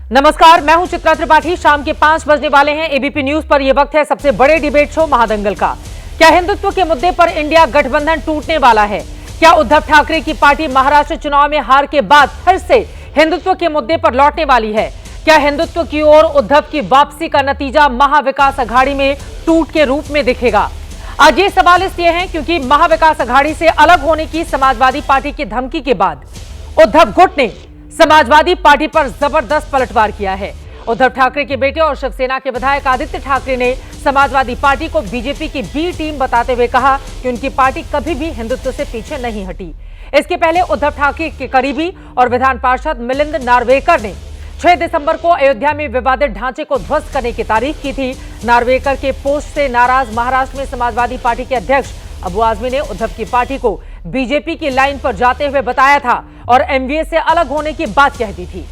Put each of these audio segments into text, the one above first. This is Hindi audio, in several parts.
नमस्कार, मैं हूं चित्रा त्रिपाठी। शाम के 5 बजने वाले हैं। एबीपी न्यूज पर यह वक्त है सबसे बड़े डिबेट शो महादंगल का। क्या हिंदुत्व के मुद्दे पर इंडिया गठबंधन टूटने वाला है? क्या उद्धव ठाकरे की पार्टी महाराष्ट्र चुनाव में हार के बाद फिर से हिंदुत्व के मुद्दे पर लौटने वाली है? क्या हिंदुत्व की ओर उद्धव की वापसी का नतीजा महाविकास अघाड़ी में टूट के रूप में दिखेगा? आज ये सवाल इसलिए हैं क्योंकि महाविकास अघाड़ी से अलग होने की समाजवादी पार्टी की धमकी के बाद उद्धव गुट ने समाजवादी पार्टी पर जबरदस्त पलटवार किया है। उद्धव ठाकरे के बेटे और शिवसेना के विधायक आदित्य ठाकरे ने समाजवादी पार्टी को बीजेपी की बी टीम बताते हुए कहा कि उनकी पार्टी कभी भी हिंदुत्व से पीछे नहीं हटी। इसके पहले उद्धव ठाकरे के करीबी और विधान पार्षद मिलिंद नार्वेकर ने 6 दिसंबर को अयोध्या में विवादित ढांचे को ध्वस्त करने की तारीफ की थी। नार्वेकर के पोस्ट से नाराज महाराष्ट्र में समाजवादी पार्टी के अध्यक्ष अबू आजमी ने उद्धव की पार्टी को बीजेपी की लाइन पर जाते हुए बताया था और एमवीए से अलग होने की बात कह दी थी।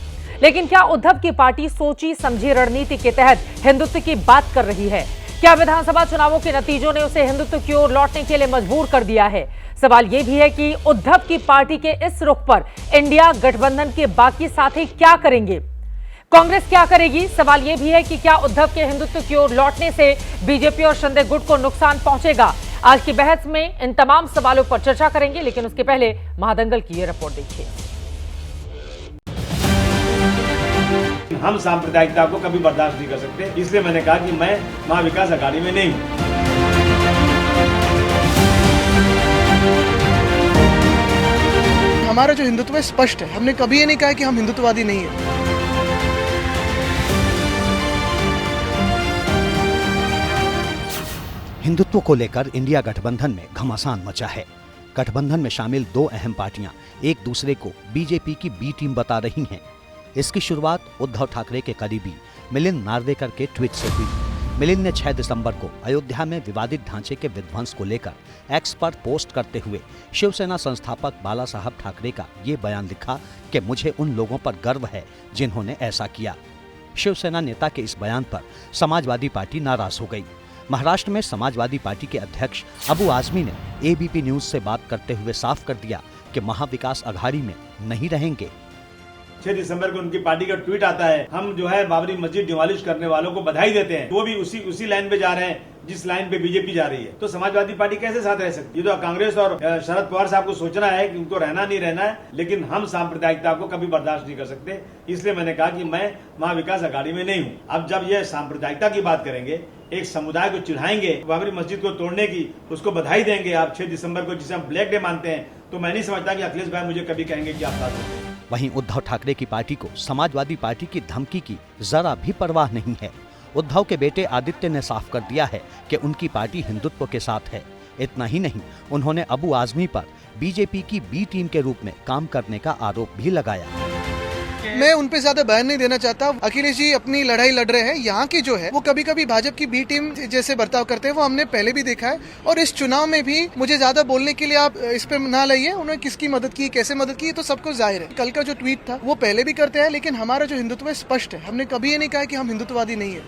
लेकिन क्या उद्धव की पार्टी सोची समझी रणनीति के तहत हिंदुत्व की बात कर रही है? क्या विधानसभा चुनावों के नतीजों ने उसे हिंदुत्व की ओर लौटने के लिए मजबूर कर दिया है? सवाल यह भी है कि उद्धव की पार्टी के इस रुख पर इंडिया गठबंधन के बाकी साथी क्या करेंगे? कांग्रेस क्या करेगी? सवाल यह भी है कि क्या उद्धव के हिंदुत्व की ओर लौटने से बीजेपी और शिंदे गुट को नुकसान पहुंचेगा? आज की बहस में इन तमाम सवालों पर चर्चा करेंगे, लेकिन उसके पहले महादंगल की ये रिपोर्ट देखिए। हम सांप्रदायिकता को कभी बर्दाश्त नहीं कर सकते, इसलिए मैंने कहा कि मैं महाविकास अघाड़ी में नहीं हूं। हमारा जो हिंदुत्व है स्पष्ट है। हमने कभी ये नहीं कहा कि हम हिंदुत्ववादी नहीं है। हिंदुत्व को लेकर इंडिया गठबंधन में घमासान मचा है। गठबंधन में शामिल दो अहम पार्टियां एक दूसरे को बीजेपी की बी टीम बता रही हैं। इसकी शुरुआत उद्धव ठाकरे के करीबी मिलिंद नार्वेकर के ट्वीट से हुई। मिलिंद ने 6 दिसंबर को अयोध्या में विवादित ढांचे के विध्वंस को लेकर एक्स पर पोस्ट करते हुए शिवसेना संस्थापक बाला साहब ठाकरे का ये बयान लिखा कि मुझे उन लोगों पर गर्व है जिन्होंने ऐसा किया। शिवसेना नेता के इस बयान पर समाजवादी पार्टी नाराज हो गई। महाराष्ट्र में समाजवादी पार्टी के अध्यक्ष अबू आजमी ने एबीपी न्यूज से बात करते हुए साफ कर दिया कि महाविकास अघाड़ी में नहीं रहेंगे। 6 दिसंबर को उनकी पार्टी का ट्वीट आता है, हम जो है बाबरी मस्जिद डिमोलिश करने वालों को बधाई देते हैं। वो भी उसी लाइन पे जा रहे हैं जिस लाइन पे बीजेपी जा रही है। तो समाजवादी पार्टी कैसे साथ रह सकती है? ये तो कांग्रेस और शरद पवार साहब को सोचना है कि उनको रहना नहीं रहना है, लेकिन हम सांप्रदायिकता को कभी बर्दाश्त नहीं कर सकते, इसलिए मैंने कहा कि मैं महाविकास अघाड़ी में नहीं हूँ। अब जब ये सांप्रदायिकता की बात करेंगे, एक समुदाय को चिढ़ाएंगे, बाबरी मस्जिद को तोड़ने की उसको बधाई देंगे आप 6 दिसंबर को, जिसे हम ब्लैक डे मानते हैं, तो मैं नहीं समझता कि अखिलेश भाई मुझे कभी कहेंगे कि आप साथ हैं। वहीं उद्धव ठाकरे की पार्टी को समाजवादी पार्टी की धमकी की जरा भी परवाह नहीं है। उद्धव के बेटे आदित्य ने साफ कर दिया है कि उनकी पार्टी हिंदुत्व के साथ है। इतना ही नहीं, उन्होंने अबू आजमी पर बीजेपी की बी टीम के रूप में काम करने का आरोप भी लगाया। मैं उन पे ज्यादा बयान नहीं देना चाहता। अखिलेश जी अपनी लड़ाई लड़ रहे हैं। यहाँ की जो है वो कभी कभी भाजपा की बी टीम जैसे बर्ताव करते हैं, वो हमने पहले भी देखा है। और इस चुनाव में भी मुझे ज्यादा बोलने के लिए आप इस पे ना लाइए। उन्होंने किसकी मदद की, कैसे मदद की, तो सबको जाहिर है। कल का जो ट्वीट था वो पहले भी करते हैं, लेकिन हमारा जो हिंदुत्व है स्पष्ट है। हमने कभी ये नहीं कहा कि हम हिंदुत्ववादी नहीं है।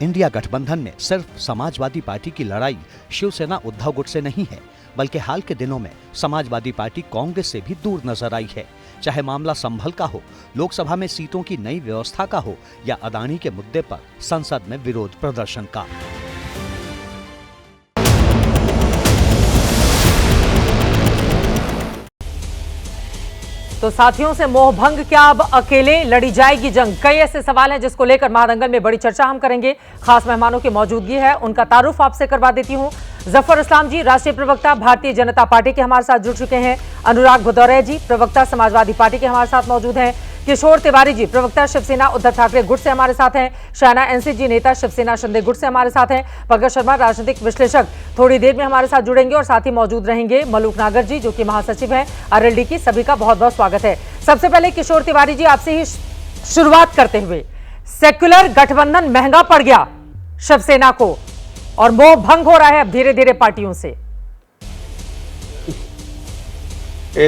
इंडिया गठबंधन में सिर्फ समाजवादी पार्टी की लड़ाई शिवसेना उद्धव गुट से नहीं है, बल्कि हाल के दिनों में समाजवादी पार्टी कांग्रेस से भी दूर नजर आई है। चाहे मामला संभल का हो, लोकसभा में सीटों की नई व्यवस्था का हो, या अदानी के मुद्दे पर संसद में विरोध प्रदर्शन का। तो साथियों से मोह भंग, क्या अब अकेले लड़ी जाएगी जंग? कई ऐसे सवाल हैं जिसको लेकर महादंगल में बड़ी चर्चा हम करेंगे। खास मेहमानों की मौजूदगी है, उनका तारुफ आपसे करवा देती हूं। जफर इस्लाम जी, राष्ट्रीय प्रवक्ता भारतीय जनता पार्टी के हमारे साथ जुड़ चुके हैं। अनुराग भदौरिया जी, प्रवक्ता समाजवादी पार्टी के हमारे साथ मौजूद हैं। किशोर तिवारी जी, प्रवक्ता शिवसेना उद्धव ठाकरे गुट से हमारे साथ हैं। शायना एनसी नेता शिवसेना शिंदे गुट से हमारे साथ हैं। पंकज शर्मा, राजनीतिक विश्लेषक, थोड़ी देर में हमारे साथ जुड़ेंगे। और साथ ही मौजूद रहेंगे मलूक नागर जी, जो कि महासचिव हैं आरएलडी की। सभी का बहुत बहुत स्वागत है। सबसे पहले किशोर तिवारी जी, आपसे ही शुरुआत करते हुए, सेक्युलर गठबंधन महंगा पड़ गया शिवसेना को और मोह भंग हो रहा है अब धीरे धीरे पार्टियों से।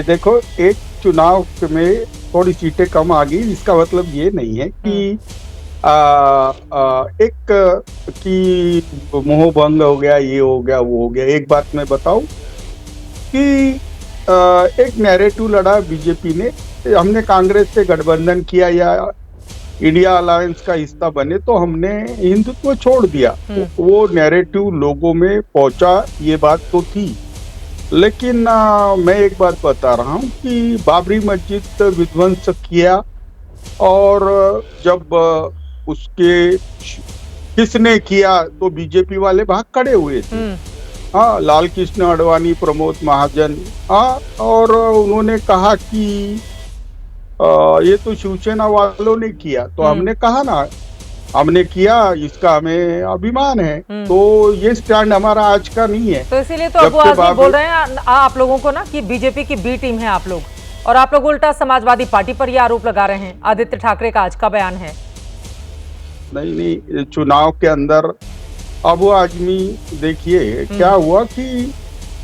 देखो, एक चुनाव में थोड़ी सीटें कम आ गई, इसका मतलब ये नहीं है कि मोह भंग हो गया, ये हो गया, वो हो गया। एक बात मैं बताऊं कि एक नैरेटिव लड़ा बीजेपी ने, हमने कांग्रेस से गठबंधन किया या इंडिया अलायंस का हिस्सा बने तो हमने हिंदुत्व छोड़ दिया। वो नैरेटिव लोगों में पहुंचा, ये बात तो थी। लेकिन मैं एक बात बता रहा हूँ कि बाबरी मस्जिद विध्वंस किया और जब उसके किसने किया तो बीजेपी वाले भाग खड़े हुए थे। हाँ, लाल कृष्ण आडवाणी, प्रमोद महाजन, हाँ, और उन्होंने कहा कि ये तो शिवसेना वालों ने किया। तो हमने कहा ना, हमने किया, इसका हमें अभिमान है। तो ये स्टैंड हमारा आज का नहीं है। तो इसीलिए तो अबू आजमी बोल रहे हैं आप लोगों को ना कि बीजेपी की बी टीम है आप लोग, और आप लोग उल्टा समाजवादी पार्टी पर ये आरोप लगा रहे हैं। आदित्य ठाकरे का आज का बयान है। नहीं, चुनाव के अंदर अबू आजमी, देखिए क्या हुआ कि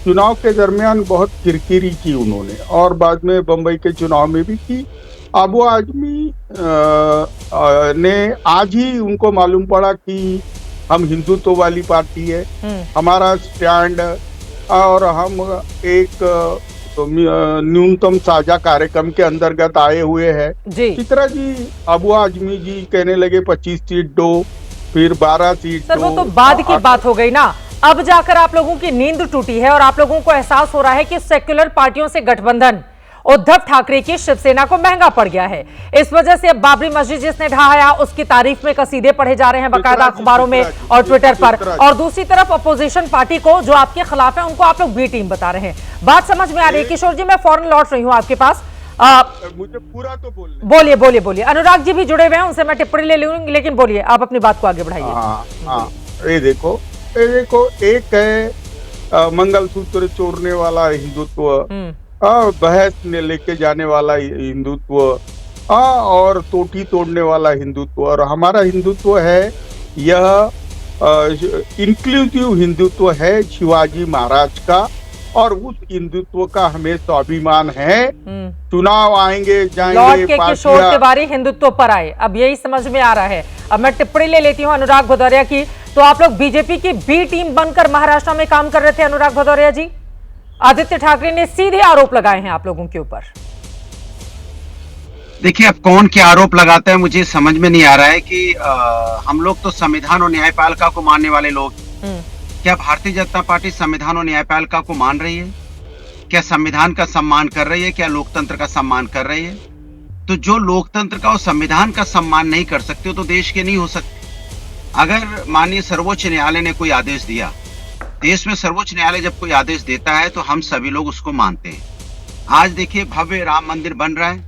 चुनाव के दरमियान बहुत किरकिरी की उन्होंने, और बाद में बंबई के चुनाव में भी की। अबू आजमी ने आज ही उनको मालूम पड़ा कि हम हिंदुत्व वाली पार्टी है, हमारा स्टैंड, और हम एक न्यूनतम साझा कार्यक्रम के अंतर्गत आए हुए हैं। चित्रा जी, अबू आजमी जी कहने लगे 25 सीट दो, फिर 12 सीट सर, वो तो बाद की बात हो गई ना। अब जाकर आप लोगों की नींद टूटी है और आप लोगों को एहसास हो रहा है कि सेक्युलर पार्टियों से गठबंधन उद्धव ठाकरे की शिवसेना को महंगा पड़ गया है। इस वजह से अब बाबरी मस्जिद जिसने ढहाया उसकी तारीफ में कसीदे पढ़े जा रहे हैं बाकायदा अखबारों में और ट्विटर पर, और दूसरी तरफ अपोजिशन पार्टी को जो आपके खिलाफ है उनको आप लोग बी टीम बता रहे हैं। बात समझ में आ रही है। किशोर जी, मैं फौरन लौट रही हूँ आपके पास। मुझे पूरा तो बोलिए। अनुराग जी भी जुड़े हुए हैं, उनसे मैं टिप्पणी ले लूंगी, लेकिन बोलिए, आप अपनी बात को आगे बढ़ाइए। ये देखो, एक है मंगलसूत्र चोरने वाला हिंदुत्व, बहस में लेके जाने वाला हिंदुत्व, और टोटी तोड़ने वाला हिंदुत्व, और हमारा हिंदुत्व है यह इंक्लूसिव हिंदुत्व है शिवाजी महाराज का, और उस हिंदुत्व का हमें स्वाभिमान है। चुनाव आएंगे जाएंगे, लौट के किशोर तिवारी हिंदुत्व पर आए, अब यही समझ में आ रहा है। अब मैं टिप्पणी ले लेती हूँ अनुराग भदौरिया की। तो आप लोग बीजेपी की बी टीम बनकर महाराष्ट्र में काम कर रहे थे अनुराग भदौरिया जी। आदित्य ठाकरे ने सीधे आरोप लगाए हैं आप लोगों के ऊपर। देखिए, अब कौन क्या आरोप लगाता है मुझे समझ में नहीं आ रहा है कि हम लोग तो संविधान और न्यायपालिका को मानने वाले लोग। क्या भारतीय जनता पार्टी संविधान और न्यायपालिका को मान रही है? क्या संविधान का सम्मान कर रही है? क्या लोकतंत्र का सम्मान कर रही है? तो जो लोकतंत्र का और संविधान का सम्मान नहीं कर सकते तो देश के नहीं हो सकते। अगर माननीय सर्वोच्च न्यायालय ने कोई आदेश दिया, देश में सर्वोच्च न्यायालय जब कोई आदेश देता है तो हम सभी लोग उसको मानते हैं। आज देखिए, भव्य राम मंदिर बन रहा है,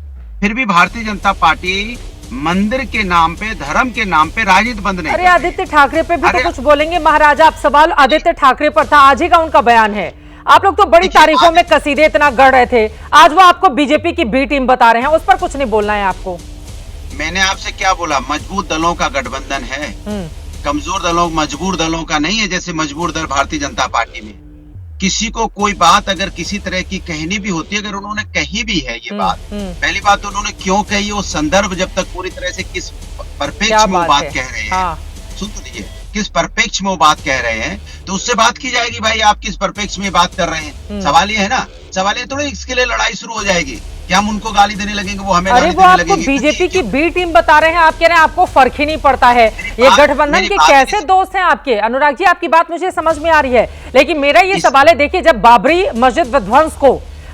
फिर भी भारतीय जनता पार्टी मंदिर के नाम पे, धर्म के नाम पे राजनीति बंद नहीं। अरे आदित्य ठाकरे पे भी तो कुछ बोलेंगे महाराजा। आप सवाल आदित्य ठाकरे पर था, आज ही का उनका बयान है। आप लोग तो बड़ी तारीफों में कसीदे इतना गढ़ रहे थे, आज वो आपको बीजेपी की बी टीम बता रहे हैं, उस पर कुछ नहीं बोलना है आपको। मैंने आपसे क्या बोला? मजबूत दलों का गठबंधन है, कमजोर दलों, मजबूर दलों का नहीं है। जैसे मजबूर दल भारतीय जनता पार्टी में किसी को कोई बात अगर किसी तरह की कहनी भी होती है, अगर उन्होंने कही भी है ये बात, पहली बात तो उन्होंने क्यों कही, वो संदर्भ जब तक पूरी तरह से किस परिप्रेक्ष्य में वो बात कह रहे हैं, सुन तो लीजिए, किस परिप्रेक्ष्य में वो बात कह रहे हैं, तो उससे बात की जाएगी। भाई आप किस परिप्रेक्ष्य में बात कर रहे हैं, सवाल ये है ना। सवाल ये थोड़ा इसके लिए लड़ाई शुरू हो जाएगी कि हम उनको गाली देने लगेंगे, वो हमें गाली देने लगेंगे। बीजेपी की बी टीम बता रहे हैं, आप कह रहे हैं आपको फर्क ही नहीं पड़ता है। ये गठबंधन के कैसे दोस्त हैं आपके? अनुराग जी, आपकी बात मुझे समझ में आ रही है, लेकिन मेरा ये सवाल है, देखिए, जब बाबरी मस्जिद विध्वंस को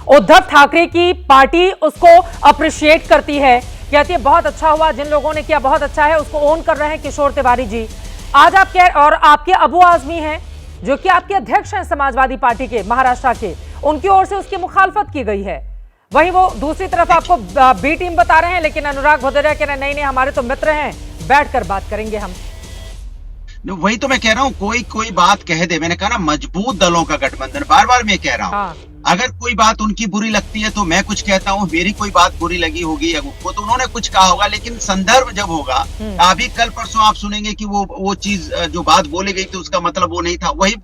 उद्धव ठाकरे की पार्टी उसको अप्रिशिएट करती है, कहती है बहुत अच्छा हुआ, जिन लोगों ने किया बहुत अच्छा है, उसको ओन कर रहे हैं किशोर तिवारी जी। आज आप कह, और आपके अबू आजमी हैं जो कि आपके अध्यक्ष हैं समाजवादी पार्टी के महाराष्ट्र के, उनकी ओर से उसकी मुखालफत की गई है। वहीं वो दूसरी तरफ आपको बी टीम बता रहे हैं, लेकिन अनुराग भदौरिया कह रहे हैं नहीं, हमारे तो मित्र हैं, बैठकर बात करेंगे हम। वही तो मैं कह रहा हूँ, कोई बात कह दे, मैंने कहा ना मजबूत दलों का गठबंधन, बार बार मैं कह रहा हूँ। अगर कोई बात उनकी बुरी लगती है तो मैं कुछ कहता हूँ, मेरी कोई बात बुरी लगी होगी वो तो उन्होंने कुछ कहा होगा, लेकिन संदर्भ जब होगा, अभी कल परसों आप सुनेंगे कि वो चीज जो बात बोली गई थी उसका मतलब वो नहीं था, वही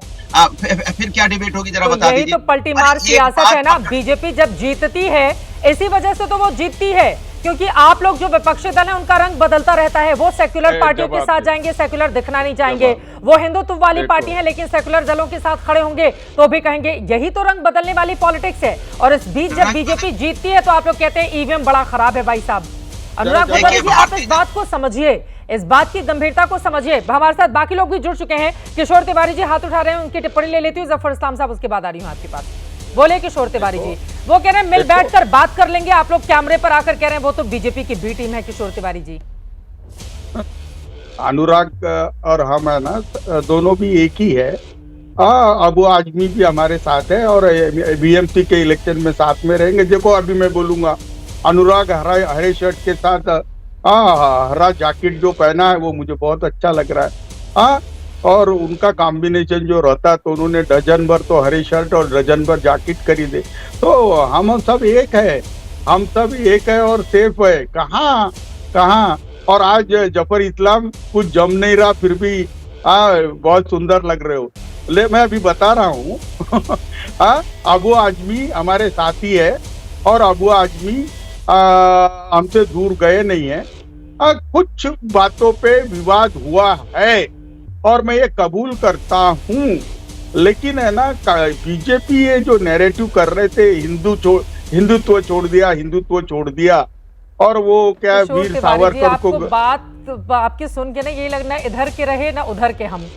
फिर क्या डिबेट होगी, जरा बता दीजिए। तो पलटीमार सियासत है ना, बीजेपी जब जीतती है इसी वजह से तो वो जीतती है, क्योंकि आप लोग जो विपक्षी दल है उनका रंग बदलता रहता है। वो सेक्युलर पार्टियों के साथ जाएंगे, सेक्युलर दिखना नहीं चाहेंगे। वो हिंदुत्व वाली पार्टी है, लेकिन सेक्युलर दलों के साथ खड़े होंगे तो भी कहेंगे यही तो रंग बदलने वाली पॉलिटिक्स है। और इस बीच जब बीजेपी जीतती है तो आप लोग कहते हैं ईवीएम बड़ा खराब है। भाई साहब, अनुराग देखिए, भदौरिया जी, आप भारतीय इस बात को समझिए, इस बात की गंभीरता को समझिए। हमारे साथ बाकी लोग भी जुड़ चुके हैं। किशोर तिवारी जी हाथ उठा रहे हैं, उनकी टिप्पणी ले लेती हूँ। जफर इस्लाम साहब, उसके बाद आ रही हूँ आपके पास। बोले किशोर तिवारी जी, वो कह रहे हैं मिल बैठ कर बात कर लेंगे। आप लोग कैमरे पर आकर कह रहे हैं वो तो बीजेपी की बी टीम है। किशोर तिवारी जी, अनुराग और हम है ना, दोनों भी एक ही है। अबू आजमी भी हमारे साथ है और बीएमसी के इलेक्शन में साथ में रहेंगे। देखो अभी मैं बोलूंगा, अनुराग हरे शर्ट के साथ हरा जैकेट जो पहना है वो मुझे बहुत अच्छा लग रहा है। और उनका कॉम्बिनेशन जो रहता, तो उन्होंने डजन भर तो हरे शर्ट और डजन भर जैकेट खरीदे। तो हम सब एक है, हम सब एक है और सेफ है। कहाँ और आज जफर इस्लाम कुछ जम नहीं रहा, फिर भी बहुत सुंदर लग रहे हो। मैं अभी बता रहा हूँ अबू आजमी हमारे साथी है और अबू आजमी हमसे दूर गए नहीं है। कुछ बातों पे विवाद हुआ है और मैं ये कबूल करता हूँ, लेकिन है ना, बीजेपी ये जो नैरेटिव कर रहे थे, हिंदुत्व छोड़ दिया और वो क्या किशोर वीर तिवारी जी, सावरकर आपको को बात आपकी सुन के ना यही लगना है इधर के रहे ना उधर के हम।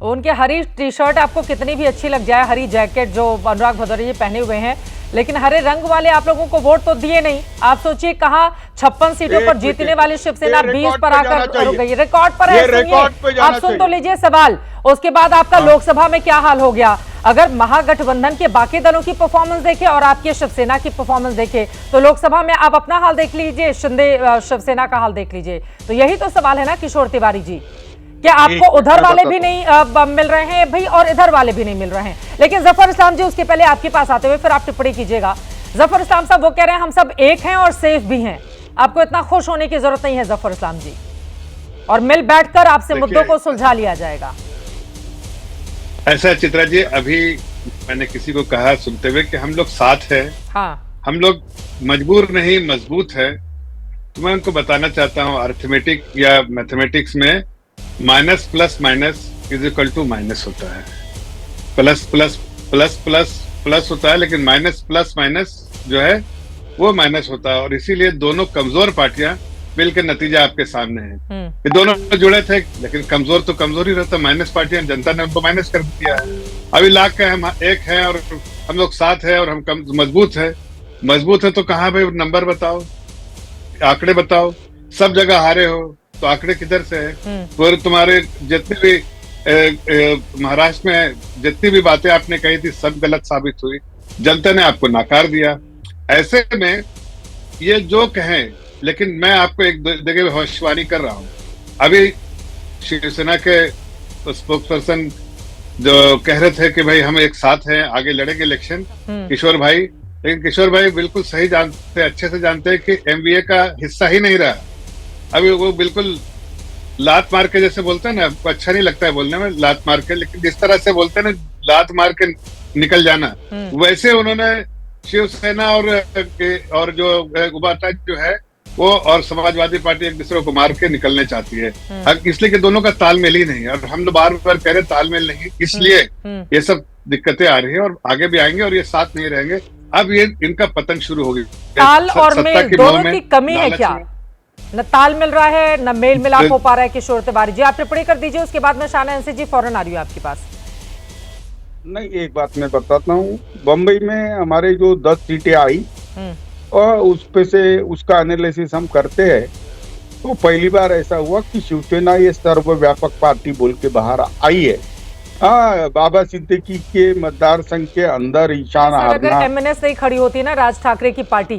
उनके हरी टी शर्ट आपको कितनी भी अच्छी लग जाए, हरी जैकेट जो अनुराग भदौरिया जी पहने हुए हैं, लेकिन हरे रंग वाले आप लोगों को वोट तो दिए नहीं। आप सोचिए, कहाँ 56 सीटों पर जीतने वाली शिवसेना 20 पर आकर रुक गई। रिकॉर्ड पर है, सुनिए, आप सुन तो लीजिए सवाल। उसके बाद आपका लोकसभा में क्या हाल हो गया। अगर महागठबंधन के बाकी दलों की परफॉर्मेंस देखें और आपके शिवसेना की परफॉर्मेंस देखें, तो लोकसभा में आप अपना हाल देख लीजिए, शिंदे शिवसेना का हाल देख लीजिए। तो यही तो सवाल है ना किशोर तिवारी जी, क्या आपको उधर वाले भी नहीं मिल रहे हैं भाई और इधर वाले भी नहीं मिल रहे हैं। लेकिन जफर इस्लाम जी, उसके पहले आपके पास आते हुए फिर आप टिप्पणी कीजिएगा। जफर इस्लाम साहब वो कह रहे हैं हम सब एक हैं और सेफ भी हैं। आपको इतना खुश होने की जरूरत नहीं है जफर इस्लाम जी, और मिल बैठकर आपसे मुद्दों को सुलझा लिया जाएगा। ऐसा चित्रा जी, अभी मैंने किसी को कहा सुनते हुए कि हम लोग साथ हैं, हाँ, हम लोग मजबूर नहीं मजबूत है। तो मैं उनको बताना चाहता हूँ, अर्थमेटिक या मैथमेटिक्स में minus plus minus is equal to minus होता है, plus plus plus plus plus होता है, लेकिन माइनस प्लस माइनस जो है वो माइनस होता है। और इसीलिए दोनों कमजोर पार्टियां मिलकर नतीजा आपके सामने है। ये दोनों जुड़े थे, लेकिन कमजोर तो कमजोर ही रहता। माइनस पार्टियां, जनता ने उनको माइनस कर दिया है। अभी लाख का हम एक हैं और हम लोग साथ हैं और हम मजबूत है। मजबूत है तो कहाँ भाई, नंबर बताओ, आंकड़े बताओ। सब जगह हारे हो तो आंकड़े किधर से है। फिर तुम्हारे जितने भी महाराष्ट्र में जितनी भी बातें आपने कही थी सब गलत साबित हुई, जनता ने आपको नकार दिया। ऐसे में ये जो कहें, लेकिन मैं आपको एक जगह भविष्यवाणी कर रहा हूं। अभी शिवसेना के स्पोक्स पर्सन जो कह रहे थे कि भाई हम एक साथ हैं, आगे लड़ेंगे इलेक्शन, किशोर भाई, लेकिन किशोर भाई बिल्कुल सही जानते, अच्छे से जानते हैं कि एमवीए का हिस्सा ही नहीं रहा। अभी वो बिल्कुल लात मार के जैसे बोलते हैं ना, आपको अच्छा नहीं लगता है बोलने में लात मार के, लेकिन जिस तरह से बोलते हैं ना लात मार के निकल जाना, वैसे उन्होंने शिवसेना और जो गुबाटा जो है वो और समाजवादी पार्टी एक दूसरे को मार के निकलने चाहती है, इसलिए कि दोनों का तालमेल ही नहीं है। और हम लोग बार बार कह रहे तालमेल नहीं, इसलिए ये सब दिक्कतें आ रही है और आगे भी आएंगे और ये साथ नहीं रहेंगे। अब ये इनका पतन शुरू हो गया। ताल और मेल दोनों की कमी है क्या? न ताल मिल रहा है, न मेल मिलाप हो पा रहा है। किशोर तिवारी जी, आप टिप्पणी कर दीजिए, उसके बाद में शाना एनसी जी फौरन आ रही हूँ आपके पास। नहीं, एक बात मैं बताता हूँ, बम्बई में हमारे जो 10 सीटें आई और उस पे से उसका एनालिसिस हम करते हैं, तो पहली बार ऐसा हुआ कि शिवसेना ये सर्वव्यापक पार्टी बोल के बाहर आई है। बाबा सिद्दीकी के मतदार संघ के अंदर ईशान हारना, अगर एमएनएस नहीं खड़ी होती ना राज ठाकरे की पार्टी,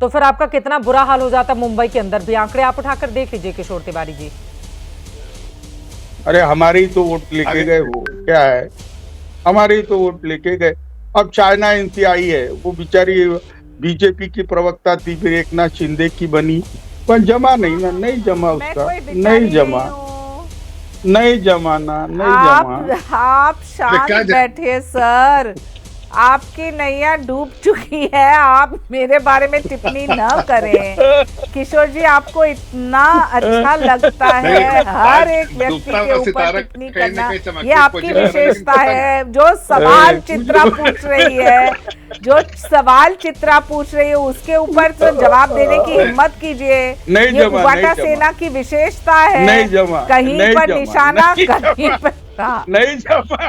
तो फिर आपका कितना बुरा हाल हो जाता मुंबई के अंदर भी। आंकड़े आप उठाकर देख लीजिए किशोर तिवारी जी। अरे हमारे ही तो वोट लेके गए, वो क्या है, हमारे ही तो वोट लेके गए। अब चाइना एनसी आई है, वो बेचारी बीजेपी की प्रवक्ता थी, फिर एकनाथ शिंदे की बनी, पर जमा नहीं ना, नहीं जमा उसका, नहीं जमा, नहीं जमा ना, नहीं जमा। आप शांत बैठे सर, आपकी नैया डूब चुकी है, आप मेरे बारे में टिप्पणी न करें। किशोर जी, आपको इतना अच्छा लगता है हर एक व्यक्ति के ऊपर टिप्पणी करना, ये आपकी विशेषता है। जो सवाल चित्रा पूछ रही है, उसके ऊपर तो जवाब देने की हिम्मत कीजिए। ये उबाटा सेना की विशेषता है, कहीं पर निशाना, कहीं पर नहीं जमा।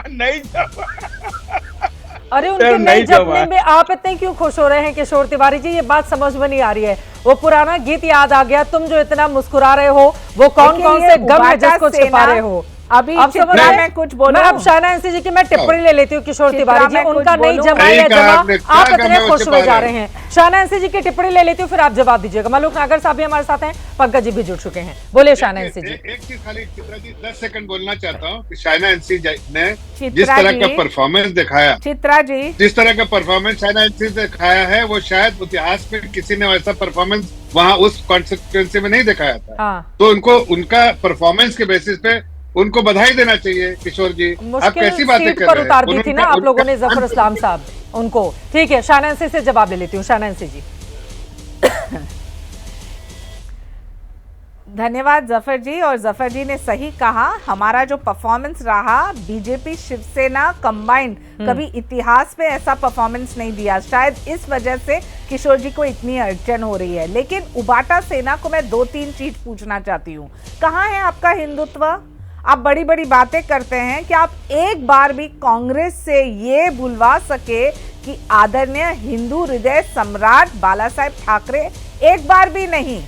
अरे उनके नहीं जपने में आप इतने क्यों खुश हो रहे हैं किशोर तिवारी जी? ये बात समझ में नहीं आ रही है। वो पुराना गीत याद आ गया, तुम जो इतना मुस्कुरा रहे हो, वो कौन कौन से गम है जिसको छिपा रहे हो? अभी चित्रा में कुछ बोलो। मैं अब शहनाज एनसी जी की मैं टिप्पणी ले लेती हूँ। किशोर तिवारी जी, उनका नहीं जमा या जमा, आप इतने खुश हुए जा रहे हैं। शहनाज एनसी जी की टिप्पणी ले लेती हूँ, फिर आप जवाब दीजिएगा। मलूक नागर साहब भी हमारे साथ हैं, पंकज जी भी जुड़ चुके हैं। बोलिए शहनाज एनसी जी। एक चीज खाली चित्रा जी 10 सेकंड बोलना चाहता हूँ कि शहनाज एनसी ने जिस तरह का परफॉर्मेंस दिखाया, चित्रा जी जिस तरह का परफॉर्मेंस शहनाज एनसी ने दिखाया है, वो शायद इतिहास में किसी ने वैसा परफॉर्मेंस वहाँ उस कॉन्स्टिट्यूएंसी में नहीं दिखाया था। तो उनको उनका परफॉर्मेंस के बेसिस पे उनको बधाई देना चाहिए। किशोर जी, आप कैसी बातें कर रहे हैं? उतार दी थी ना आप लोगों ने जफर इस्लाम साहब उनको। ठीक है, शहनाज एनसी से जवाब ले लेती हूँ। शहनाज एनसी जी। धन्यवाद जफर जी। और जफर जी ने सही कहा, हमारा जो परफॉर्मेंस रहा, बीजेपी शिवसेना कंबाइंड कभी इतिहास में ऐसा परफॉर्मेंस नहीं दिया। शायद इस वजह से किशोर जी को इतनी अड़चन हो रही है। लेकिन उबाटा सेना को मैं 2-3 चीज पूछना चाहती हूँ। कहाँ है आपका हिंदुत्व? आप बड़ी बड़ी बातें करते हैं कि आप एक बार भी कांग्रेस से ये भुलवा सके कि आदरणीय हिंदू हृदय सम्राट बाला साहेब ठाकरे, एक बार भी नहीं।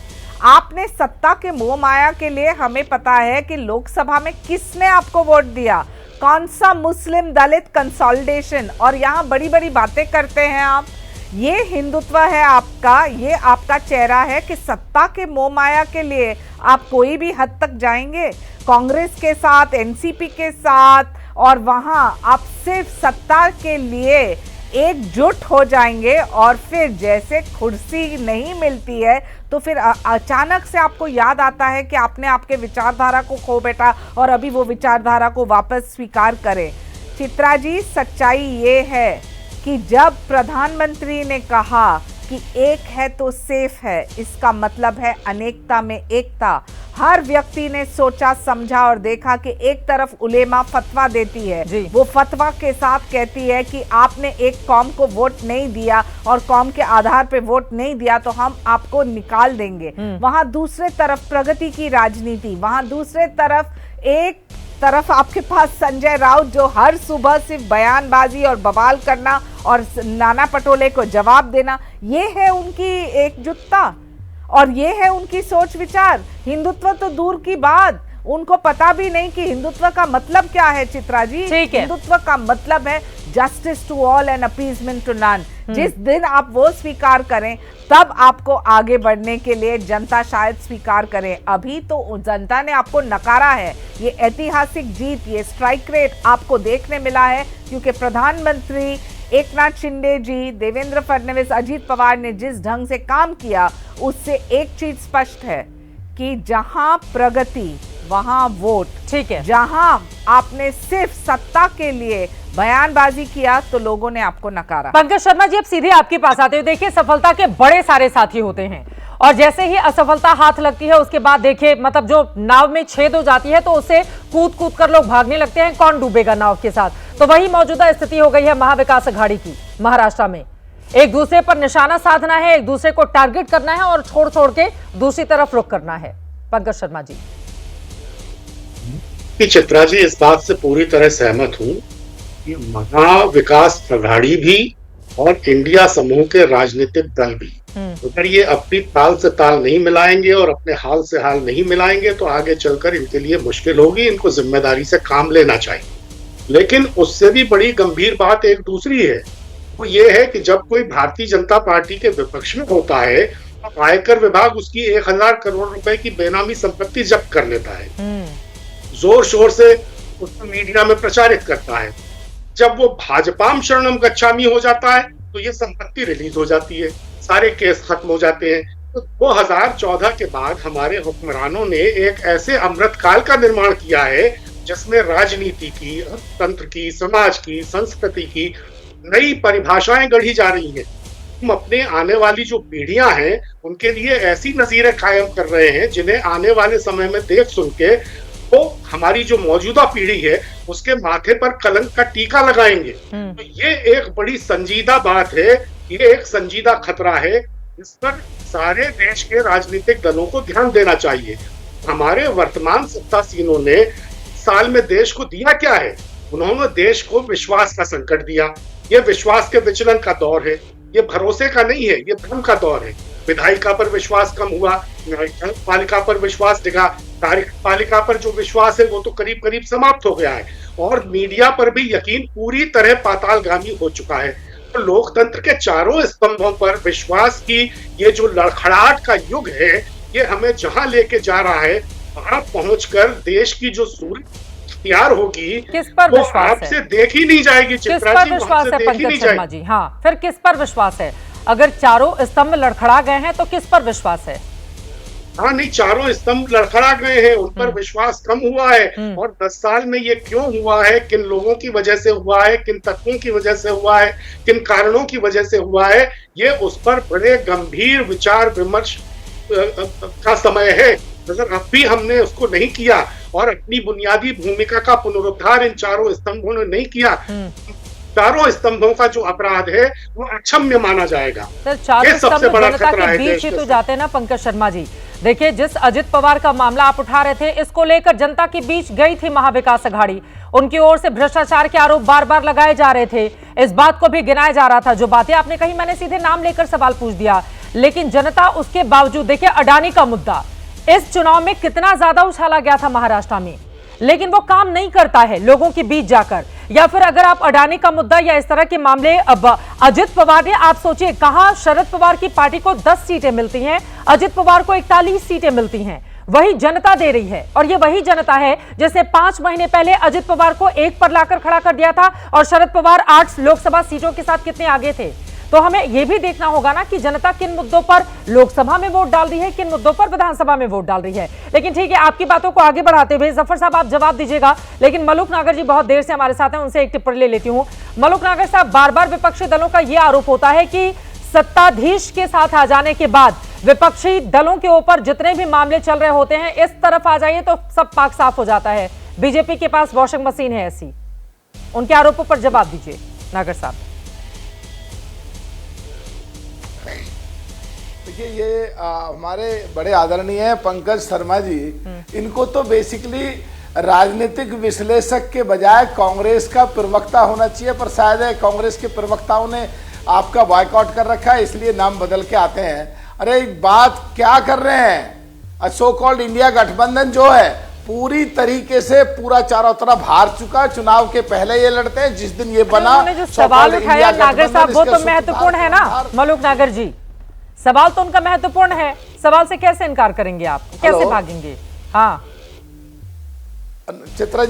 आपने सत्ता के मोह माया के लिए, हमें पता है कि लोकसभा में किसने आपको वोट दिया, कौन सा मुस्लिम दलित कंसोलिडेशन, और यहाँ बड़ी बड़ी बातें करते हैं आप। ये हिंदुत्व है आपका, ये आपका चेहरा है कि सत्ता के मोह माया के लिए आप कोई भी हद तक जाएंगे, कांग्रेस के साथ, एनसीपी के साथ, और वहां आप सिर्फ सत्ता के लिए एकजुट हो जाएंगे। और फिर जैसे कुर्सी नहीं मिलती है तो फिर अचानक से आपको याद आता है कि आपने आपके विचारधारा को खो बैठा और अभी वो विचारधारा को वापस स्वीकार करें। चित्रा जी, सच्चाई ये है कि जब प्रधानमंत्री ने कहा कि एक है तो सेफ है, इसका मतलब है अनेकता में एकता। हर व्यक्ति ने सोचा, समझा और देखा कि एक तरफ उलेमा फतवा देती है, वो फतवा के साथ कहती है कि आपने एक कौम को वोट नहीं दिया और कौम के आधार पे वोट नहीं दिया तो हम आपको निकाल देंगे। वहां दूसरे तरफ प्रगति की राजनीति, वहां दूसरे तरफ आपके पास संजय राउत जो हर सुबह सिर्फ बयानबाजी और बवाल करना और नाना पटोले को जवाब देना, ये है उनकी एकजुटता और ये है उनकी सोच विचार। हिंदुत्व तो दूर की बात, उनको पता भी नहीं कि हिंदुत्व का मतलब क्या है। चित्रा जी, हिंदुत्व का मतलब है justice to all and appeasement to none. जिस दिन आप वो स्वीकार करें तब आपको आगे बढ़ने के लिए जनता शायद स्वीकार करे। अभी तो जनता ने आपको नकारा है। ये ऐतिहासिक जीत, ये स्ट्राइक रेट आपको देखने मिला है क्योंकि प्रधानमंत्री एकनाथ शिंदे जी, देवेंद्र फडणवीस, अजीत पवार ने जिस ढंग से काम किया उससे एक चीज स्पष्ट है कि जहां प्रगति वहां वोट। ठीक है, जहां आपने सिर्फ सत्ता के लिए बयानबाजी किया तो लोगों ने आपको नकारा। पंकज शर्मा जी, अब सीधे आपके पास आते हुए, देखिए सफलता के बड़े सारे साथी होते हैं और जैसे ही असफलता हाथ लगती है उसके बाद देखिए मतलब जो नाव में छेद हो जाती है तो उससे कूद कूद कर लोग भागने लगते हैं, कौन डूबेगा नाव के साथ। तो वही मौजूदा स्थिति हो गई है महाविकास अघाड़ी की महाराष्ट्र में। एक दूसरे पर निशाना साधना है, एक दूसरे को टारगेट करना है और छोड़ छोड़ के दूसरी तरफ रुख करना है। पंकज शर्मा जी। चित्रा जी, इस बात से पूरी तरह सहमत हूं कि महाविकास अघाड़ी भी और इंडिया समूह के राजनीतिक दल भी अगर ये अपनी ताल से ताल नहीं मिलाएंगे और अपने हाल से हाल नहीं मिलाएंगे तो आगे चलकर इनके लिए मुश्किल होगी। इनको जिम्मेदारी से काम लेना चाहिए। लेकिन उससे भी बड़ी गंभीर बात एक दूसरी है, वो ये है कि जब कोई भारतीय जनता पार्टी के विपक्ष में होता है तो आयकर विभाग उसकी 1000 करोड़ रुपए की बेनामी संपत्ति जब्त कर लेता है, जोर शोर से उसको मीडिया में प्रचारित करता है। जब वो भाजपाम शरणम गच्छामी हो जाता है तो ये संपत्ति रिलीज हो जाती है, सारे केस खत्म हो जाते हैं। तो 2014 के बाद हमारे हुक्मरानों ने एक ऐसे अमृत काल का निर्माण किया है जिसमें राजनीति की, तंत्र की, समाज की, संस्कृति की नई परिभाषाएं गढ़ी जा रही हैं। हम अपने आने वाली जो पीढ़ियां हैं उनके लिए ऐसी नजीरें कायम कर रहे हैं जिन्हें आने वाले समय में देख सुन के वो हमारी जो मौजूदा पीढ़ी है उसके माथे पर कलंक का टीका लगाएंगे। तो ये एक बड़ी संजीदा बात है, ये एक संजीदा खतरा है, इस पर सारे देश के राजनीतिक दलों को ध्यान देना चाहिए। हमारे वर्तमान सत्तासीनों ने साल में देश को दिया क्या है? उन्होंने देश को विश्वास का संकट दिया। ये विश्वास के विचलन का दौर है, ये भरोसे का नहीं है, ये भ्रम का दौर है। विधायिका पर विश्वास कम हुआ, न्यायपालिका पर विश्वास दिखा, कार्यपालिका पर जो विश्वास है वो तो करीब करीब समाप्त हो गया है, और मीडिया पर भी यकीन पूरी तरह पातालगामी हो चुका है। तो लोकतंत्र के चारों स्तंभों पर विश्वास की ये जो लड़खड़ाहट का युग है, ये हमें जहां लेके जा रहा है, वहां पहुंचकर देश की जो सूरत तैयार होगी किस पर वो विश्वास आपसे है? देखी नहीं जाएगी। किस पर विश्वास है पंकज शर्मा जी? हाँ, फिर किस पर विश्वास है? अगर चारों स्तंभ लड़खड़ा गए हैं तो किस पर विश्वास है? हाँ नहीं, चारों स्तंभ लड़खड़ा गए हैं, उन पर विश्वास कम हुआ है। और 10 साल में ये क्यों हुआ है, किन लोगों की वजह से हुआ है, किन तत्वों की वजह से हुआ है, किन कारणों की वजह से हुआ है, ये उस पर बड़े गंभीर विचार विमर्श का समय है। अगर अब भी हमने उसको नहीं किया और अपनी बुनियादी भूमिका का पुनरुद्धार इन चारों स्तंभों ने नहीं किया, चारों स्तंभों का जो अपराध है वो अक्षम्य माना जाएगा। सर, चारों सबसे स्तंभ बड़ा जनता खतरा के है बीच देश ही के तो साथ। जाते हैं ना पंकज शर्मा जी। देखिए, जिस अजित पवार का मामला आप उठा रहे थे, इसको लेकर जनता के बीच गई थी महाविकास अघाड़ी। उनकी ओर से भ्रष्टाचार के आरोप बार बार लगाए जा रहे थे, इस बात को भी गिनाया जा रहा था। जो बातें आपने कही, मैंने सीधे नाम लेकर सवाल पूछ दिया, लेकिन जनता उसके बावजूद, देखिए अडानी का मुद्दा इस चुनाव में कितना ज्यादा उछाला गया था महाराष्ट्र में, लेकिन वो काम नहीं करता है लोगों के बीच जाकर। या फिर अगर आप अडानी का मुद्दा या इस तरह के मामले, अब अजित पवार ने, आप सोचिए, कहां शरद पवार की पार्टी को 10 सीटें मिलती हैं, अजित पवार को 41 सीटें मिलती हैं, वही जनता दे रही है। और ये वही जनता है जिसे 5 महीने पहले अजित पवार को 1 पर लाकर खड़ा कर दिया था, और शरद पवार 8 लोकसभा सीटों के साथ कितने आगे थे। तो हमें यह भी देखना होगा ना कि जनता किन मुद्दों पर लोकसभा में वोट डाल रही है, किन मुद्दों पर विधानसभा में वोट डाल रही है। लेकिन ठीक है, आपकी बातों को आगे बढ़ाते हुए जफर साहब आप जवाब दीजिएगा, लेकिन मलुक नागर जी बहुत देर से हमारे साथ हैं, उनसे एक टिप्पणी ले लेती हूं। मलुक नागर साहब, बार बार विपक्षी दलों का यह आरोप होता है कि सत्ताधीश के साथ आ जाने के बाद विपक्षी दलों के ऊपर जितने भी मामले चल रहे होते हैं, इस तरफ आ जाइए तो सब पाक साफ हो जाता है, बीजेपी के पास वॉशिंग मशीन है ऐसी। उनके आरोपों पर जवाब दीजिए नागर साहब। देखिए, ये हमारे बड़े आदरणीय पंकज शर्मा जी, इनको तो बेसिकली राजनीतिक विश्लेषक के बजाय कांग्रेस का प्रवक्ता होना चाहिए, पर शायद कांग्रेस के प्रवक्ताओं ने आपका बॉयकॉट कर रखा है, इसलिए नाम बदल के आते हैं। अरे एक बात क्या कर रहे हैं, सो कॉल्ड इंडिया गठबंधन जो है पूरी तरीके से पूरा चारों तरफ हार चुका। चुनाव के पहले ये लड़ते हैं, जिस दिन ये बना, जो सवाल उठाया नागर साहब वो तो महत्वपूर्ण है ना मलुक नागर जी, सवाल तो उनका महत्वपूर्ण है, सवाल से कैसे इनकार करेंगे आप, कैसे भागेंगे? हाँ चित्रा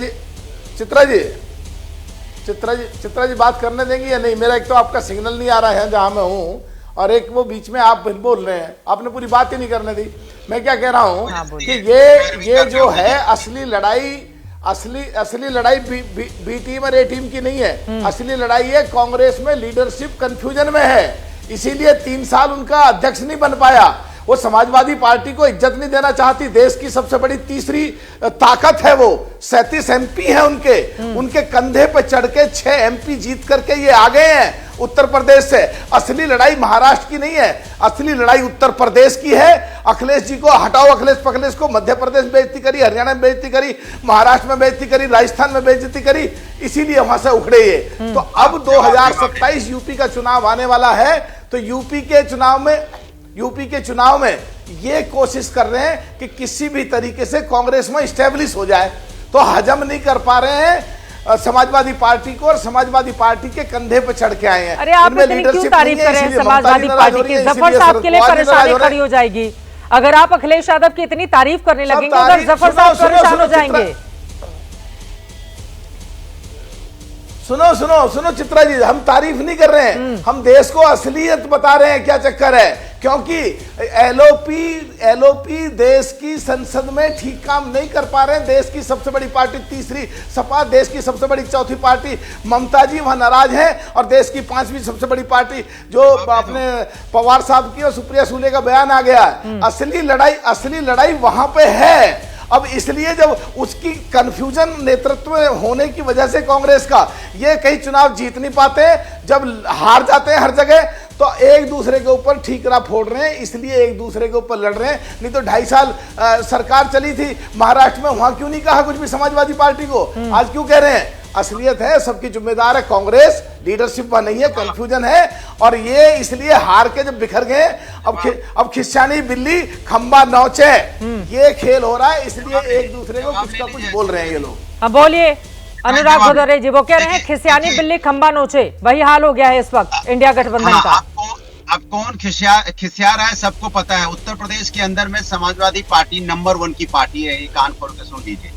जी बात करने देंगी या नहीं? मेरा एक तो आपका सिग्नल नहीं आ रहा है जहां मैं हूं, और एक वो बीच में आप बोल रहे हैं, आपने पूरी बात ही नहीं करने दी। मैं क्या कह रहा हूं कि ये जो है असली लड़ाई बी टीम और ए टीम की नहीं है, असली लड़ाई है कांग्रेस में लीडरशिप कंफ्यूजन में है, इसीलिए 3 साल उनका अध्यक्ष नहीं बन पाया। वो समाजवादी पार्टी को इज्जत नहीं देना चाहती, देश की सबसे बड़ी तीसरी ताकत है वो, 37 एमपी है उनके कंधे पे चढ़ के 6 एमपी जीत करके ये आ गए हैं उत्तर प्रदेश से। असली लड़ाई महाराष्ट्र की नहीं है, असली लड़ाई उत्तर प्रदेश की है। अखिलेश जी को हटाओ, अखिलेश पखलेश को मध्य प्रदेश में बेइज्जती करी, हरियाणा में बेइज्जती करी, महाराष्ट्र में बेइज्जती करी, राजस्थान में बेइज्जती करी, इसीलिए वहां से उखड़े ये। तो अब 2027 यूपी का चुनाव आने वाला है, तो यूपी के चुनाव में ये कोशिश कर रहे हैं कि किसी भी तरीके से कांग्रेस में स्टेब्लिश हो जाए, तो हजम नहीं कर पा रहे हैं समाजवादी पार्टी को, और समाजवादी पार्टी के कंधे पे चढ़ के आए हैं। अरे आप इतनी क्यों तारीफ कर रहे हैं समाजवादी पार्टी की? जफर साहब के लिए परेशानी खड़ी हो जाएगी अगर आप अखिलेश यादव की इतनी तारीफ करने लगेंगे, अगर जफर साहब परेशान हो जाएंगे। सुनो चित्रा जी, हम तारीफ नहीं कर रहे हैं, हम देश को असलियत बता रहे हैं क्या चक्कर है। क्योंकि एलओपी देश की संसद में ठीक काम नहीं कर पा रहे हैं। देश की सबसे बड़ी पार्टी तीसरी सपा, देश की सबसे बड़ी चौथी पार्टी ममता जी वहां नाराज है, और देश की पांचवी सबसे बड़ी पार्टी जो अपने पवार साहब की और सुप्रिया सुले का बयान आ गया है। असली लड़ाई वहां पे है। अब इसलिए जब उसकी कंफ्यूजन नेतृत्व होने की वजह से कांग्रेस का ये कई चुनाव जीत नहीं पाते, जब हार जाते हैं हर जगह तो एक दूसरे के ऊपर ठीकरा फोड़ रहे हैं, इसलिए एक दूसरे के ऊपर लड़ रहे हैं। नहीं तो 2.5 साल सरकार चली थी महाराष्ट्र में, वहां क्यों नहीं कहा कुछ भी समाजवादी पार्टी को? आज क्यों कह रहे हैं? असलियत है, सबकी जिम्मेदार है कांग्रेस, लीडरशिप वहां नहीं है, कंफ्यूजन है। और ये इसलिए हार के जब बिखर गए, अब खिस्सानी बिल्ली खंबा नौचे, ये खेल हो रहा है, इसलिए एक दूसरे को कुछ ना कुछ बोल रहे हैं ये लोग। अब बोलिए अनुराग भदौरे जी, वो कह रहे हैं खिसियानी बिल्ली खंबा नोचे, वही हाल हो गया है इस वक्त इंडिया गठबंधन का। अब कौन खिसिया रहा है सबको पता है। उत्तर प्रदेश के अंदर में समाजवादी पार्टी नंबर 1 की पार्टी है, ये कान खोल के सुन लीजिए।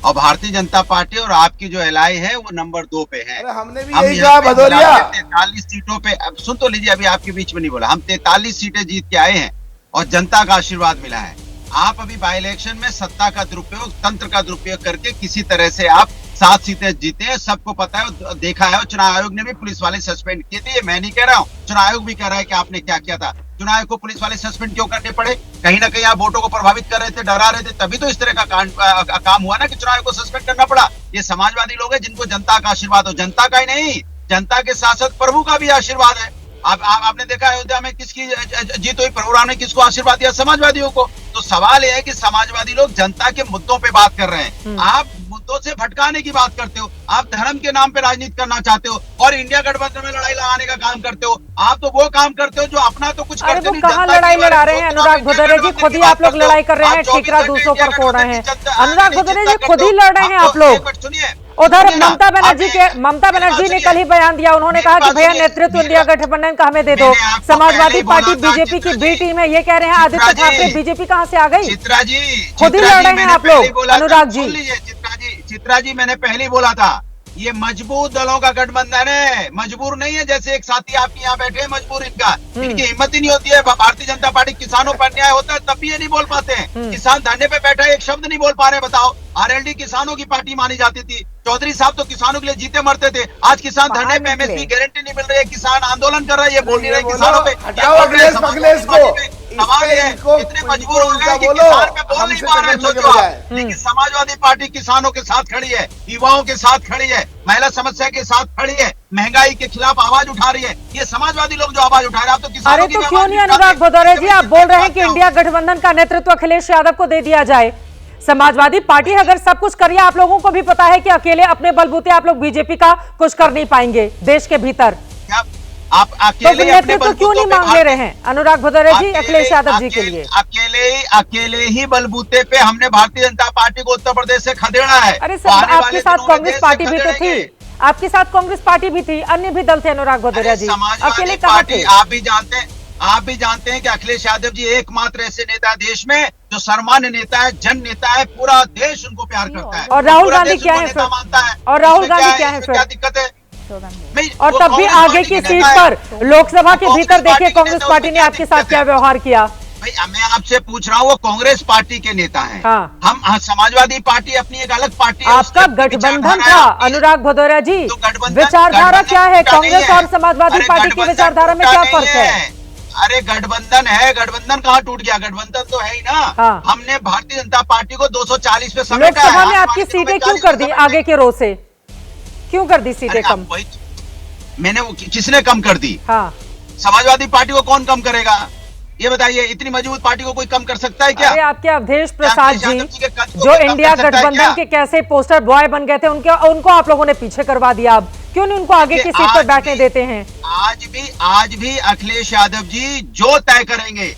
और भारतीय जनता पार्टी और आपकी जो एलआई है वो नंबर 2 पे है। हमने भी यही कहा भदौरिया। 43 सीटों पे, अब सुन तो लीजिए, अभी आपके बीच में नहीं बोला, हम 43 सीटें जीत के आए हैं और जनता का आशीर्वाद मिला है। आप अभी बाई इलेक्शन में सत्ता का दुरुपयोग, तंत्र का दुरुपयोग करके किसी तरह से आप 7 सीटें जीते हैं, सबको पता है, देखा है। और चुनाव आयोग ने भी पुलिस वाले सस्पेंड किए थे, ये मैं नहीं कह रहा हूँ, चुनाव आयोग भी कह रहा है कि आपने क्या किया था। चुनाव आयोग को पुलिस वाले सस्पेंड क्यों करने पड़े? कहीं ना कहीं आप वोटों को प्रभावित कर रहे थे, डरा रहे थे, तभी तो इस तरह का काम हुआ ना कि चुनाव आयोग को सस्पेंड करना पड़ा। ये समाजवादी लोग हैं जिनको जनता का आशीर्वाद हो, जनता का ही नहीं, जनता के साथ साथ प्रभु का भी आशीर्वाद है। आपने देखा अयोध्या में किसकी जीत हुई? प्रभु राम ने किसको आशीर्वाद दिया? समाजवादियों को। तो सवाल यह है कि समाजवादी लोग जनता के मुद्दों पे बात कर रहे हैं, आप मुद्दों से भटकाने की बात करते हो, आप धर्म के नाम पे राजनीति करना चाहते हो और इंडिया गठबंधन में लड़ाई लगाने का काम करते हो। आप तो वो काम करते हो जो अपना तो कुछ करते नहीं। कहाँ लड़ाई लड़ा रहे हैं अनुराग भदौरे जी? खुद ही आप लोग लड़ाई कर रहे हैं, ठीकरा दूसरों पर फोड़ रहे हैं। अनुराग भदौरे जी, खुद ही लड़ रहे हैं आप लोग। सुनिए, उधर ममता बनर्जी ने कल ही बयान दिया, उन्होंने कहा कि भैया नेतृत्व इंडिया गठबंधन का हमें दे दो। समाजवादी पार्टी बीजेपी की बी टीम है, ये कह रहे हैं आदित्य ठाकरे बीजेपी कहां से आ गई? चित्रा जी, खुद ही लड़ रहे हैं आप लोग अनुराग जी। चित्रा जी, मैंने पहले बोला था, ये मजबूत दलों का गठबंधन है, मजबूर नहीं है। जैसे एक साथी आपके यहाँ बैठे हैं, मजबूर इनकी हिम्मत ही नहीं होती है। भारतीय जनता पार्टी किसानों पर अन्याय होता है तब भी ये नहीं बोल पाते हैं। किसान धरने पे बैठा है, एक शब्द नहीं बोल पा रहे। बताओ, आरएलडी किसानों की पार्टी मानी जाती थी, चौधरी साहब तो किसानों के लिए जीते मरते थे। आज किसान धरने पे, एमएसपी गारंटी नहीं मिल रही है, किसान आंदोलन कर रहा है, ये बोल नहीं रहे किसानों पे। इतने मजबूर हो गए कि किसान पे बोल नहीं पा रहे। सोचो आप, लेकिन समाजवादी पार्टी किसानों के साथ खड़ी है, युवाओं के साथ खड़ी है, महिला समस्या के साथ खड़ी है, महंगाई के खिलाफ आवाज उठा रही है। ये समाजवादी लोग जो आवाज उठा रहे हैं, आप तो किसानों की। अरे तो क्यों नहीं अनुराग भदौरे जी, आप बोल रहे हैं कि इंडिया गठबंधन का नेतृत्व अखिलेश यादव को दे दिया जाए। समाजवादी पार्टी अगर सब कुछ करिए, आप लोगों को भी पता है कि अकेले अपने बलबूते आप लोग बीजेपी का कुछ कर नहीं पाएंगे देश के भीतर। आप अकेले नेतृत्व क्यों नहीं मांग ले रहे हैं अनुराग भदौरे जी अखिलेश यादव जी के लिए? अकेले ही बलबूते पे हमने भारतीय जनता पार्टी को उत्तर प्रदेश से खदेड़ा है। अरे सर, आपके साथ कांग्रेस पार्टी भी तो थी, आपके साथ कांग्रेस पार्टी भी थी, अन्य भी दल थे अनुराग भदौरे जी, अकेले कहां थे? आप भी जानते हैं कि अखिलेश यादव जी एकमात्र ऐसे नेता है देश में जो सर्वमान्य नेता है, जन नेता है, पूरा देश उनको प्यार करता है। और राहुल गांधी क्या है? और राहुल गांधी क्या है? क्या दिक्कत है? और तब भी आगे की सीट पर लोकसभा के भीतर देखिए कांग्रेस पार्टी ने आपके साथ क्या व्यवहार किया। भाई, मैं आपसे पूछ रहा हूँ, वो कांग्रेस पार्टी के नेता हैं। हाँ। हम समाजवादी पार्टी अपनी एक अलग पार्टी है। आपका गठबंधन था अनुराग भदौरे जी, विचारधारा क्या है? कांग्रेस और समाजवादी पार्टी की विचारधारा में क्या फर्क है? अरे गठबंधन है, गठबंधन कहाँ टूट गया? गठबंधन तो है ही ना। हाँ। हमने भारतीय जनता पार्टी को 240 पे समेटा है। लोकसभा में आपकी सीटें क्यों कर दी आगे के रो से? क्यों कर दी सीटें कम? मैंने किसने कम कर दी? हाँ। समाजवादी पार्टी को कौन कम करेगा? ये बताइए, इतनी मजबूत पार्टी को कोई कम कर सकता है क्या? अरे आपके अवधेश प्रसाद जी जो इंडिया गठबंधन के कैसे पोस्टर बॉय बन गए थे, उनको आप लोगों ने पीछे करवा दिया। अब क्यों नहीं उनको आगे की सीट पर बैठने देते हैं? आज भी अखिलेश यादव जी जो तय करेंगे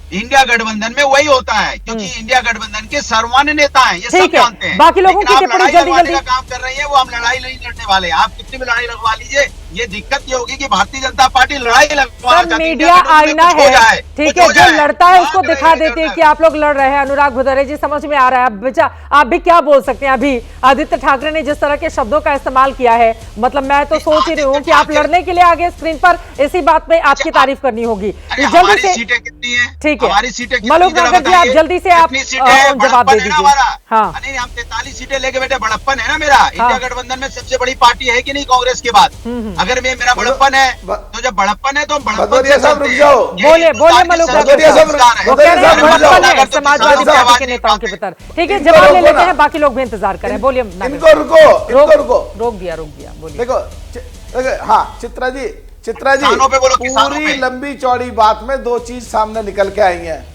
इंडिया गठबंधन में वही होता है, क्योंकि इंडिया गठबंधन के सर्वमान्य नेता हैं, ये सब जानते हैं। बाकी लोगों की टिप्पणी जल्दी काम कर रही है, वो हम लड़ाई नहीं लड़ने वाले। आप कितनी भी लड़ाई लगवा लीजिए, ये दिक्कत ये होगी कि भारतीय जनता पार्टी लड़ाई लगवाना सर चाहती है, मीडिया इंडिया गठबंधन में आईना कुछ हो जाए, है, ठीक कुछ है, हो जो जाए। लड़ता है उसको भाग दिखा रहे हैं देते हैं इधर कि आप लोग लड़ रहे हैं। अनुराग भदौरिया जी, समझ में आ रहा है। अब बेचा आप भी क्या बोल सकते हैं? अभी आदित्य ठाकरे ने जिस तरह के शब्दों का इस्तेमाल किया है, मतलब मैं तो सोच ही रही हूँ कि आप लड़ने के लिए आगे स्क्रीन पर इसी बात पे आपकी तारीफ करनी होगी। जल्दी हमारी से, सीटें कितनी है? ठीक है, हमारी सीटें कितनी? मलोक जरा नागर जी, आप बताइए। जल्दी से आप कितनी सीटें हैं? जवाब दे बड़प्पन है ना दीजिए। हमारा? हाँ, नहीं, हम 43 सीटें लेके बैठे, बड़प्पन है ना मेरा। इंडिया गठबंधन में सबसे बड़ी पार्टी है कि नहीं कांग्रेस के बाद? अगर मेरा बड़प्पन है तो जब बड़प्पन है तो हम बड़प्पन भदौरिया साहब रुक जाओ। बोले मलोक नागर साहब, वो कह रहे हैं बड़प्पन है समाजवादी पार्टी के नेताओं के भीतर। ठीक है, जवाब ले लेते हैं, बाकी लोग भी इंतजार करें। बोलिए नागर इनको रुको, रोक दिया, बोलिए। देखो हाँ चित्रा जी किसानों पे बोलो, किसानों पूरी पे। लंबी चौड़ी बात में दो चीज सामने निकल के आई हैं।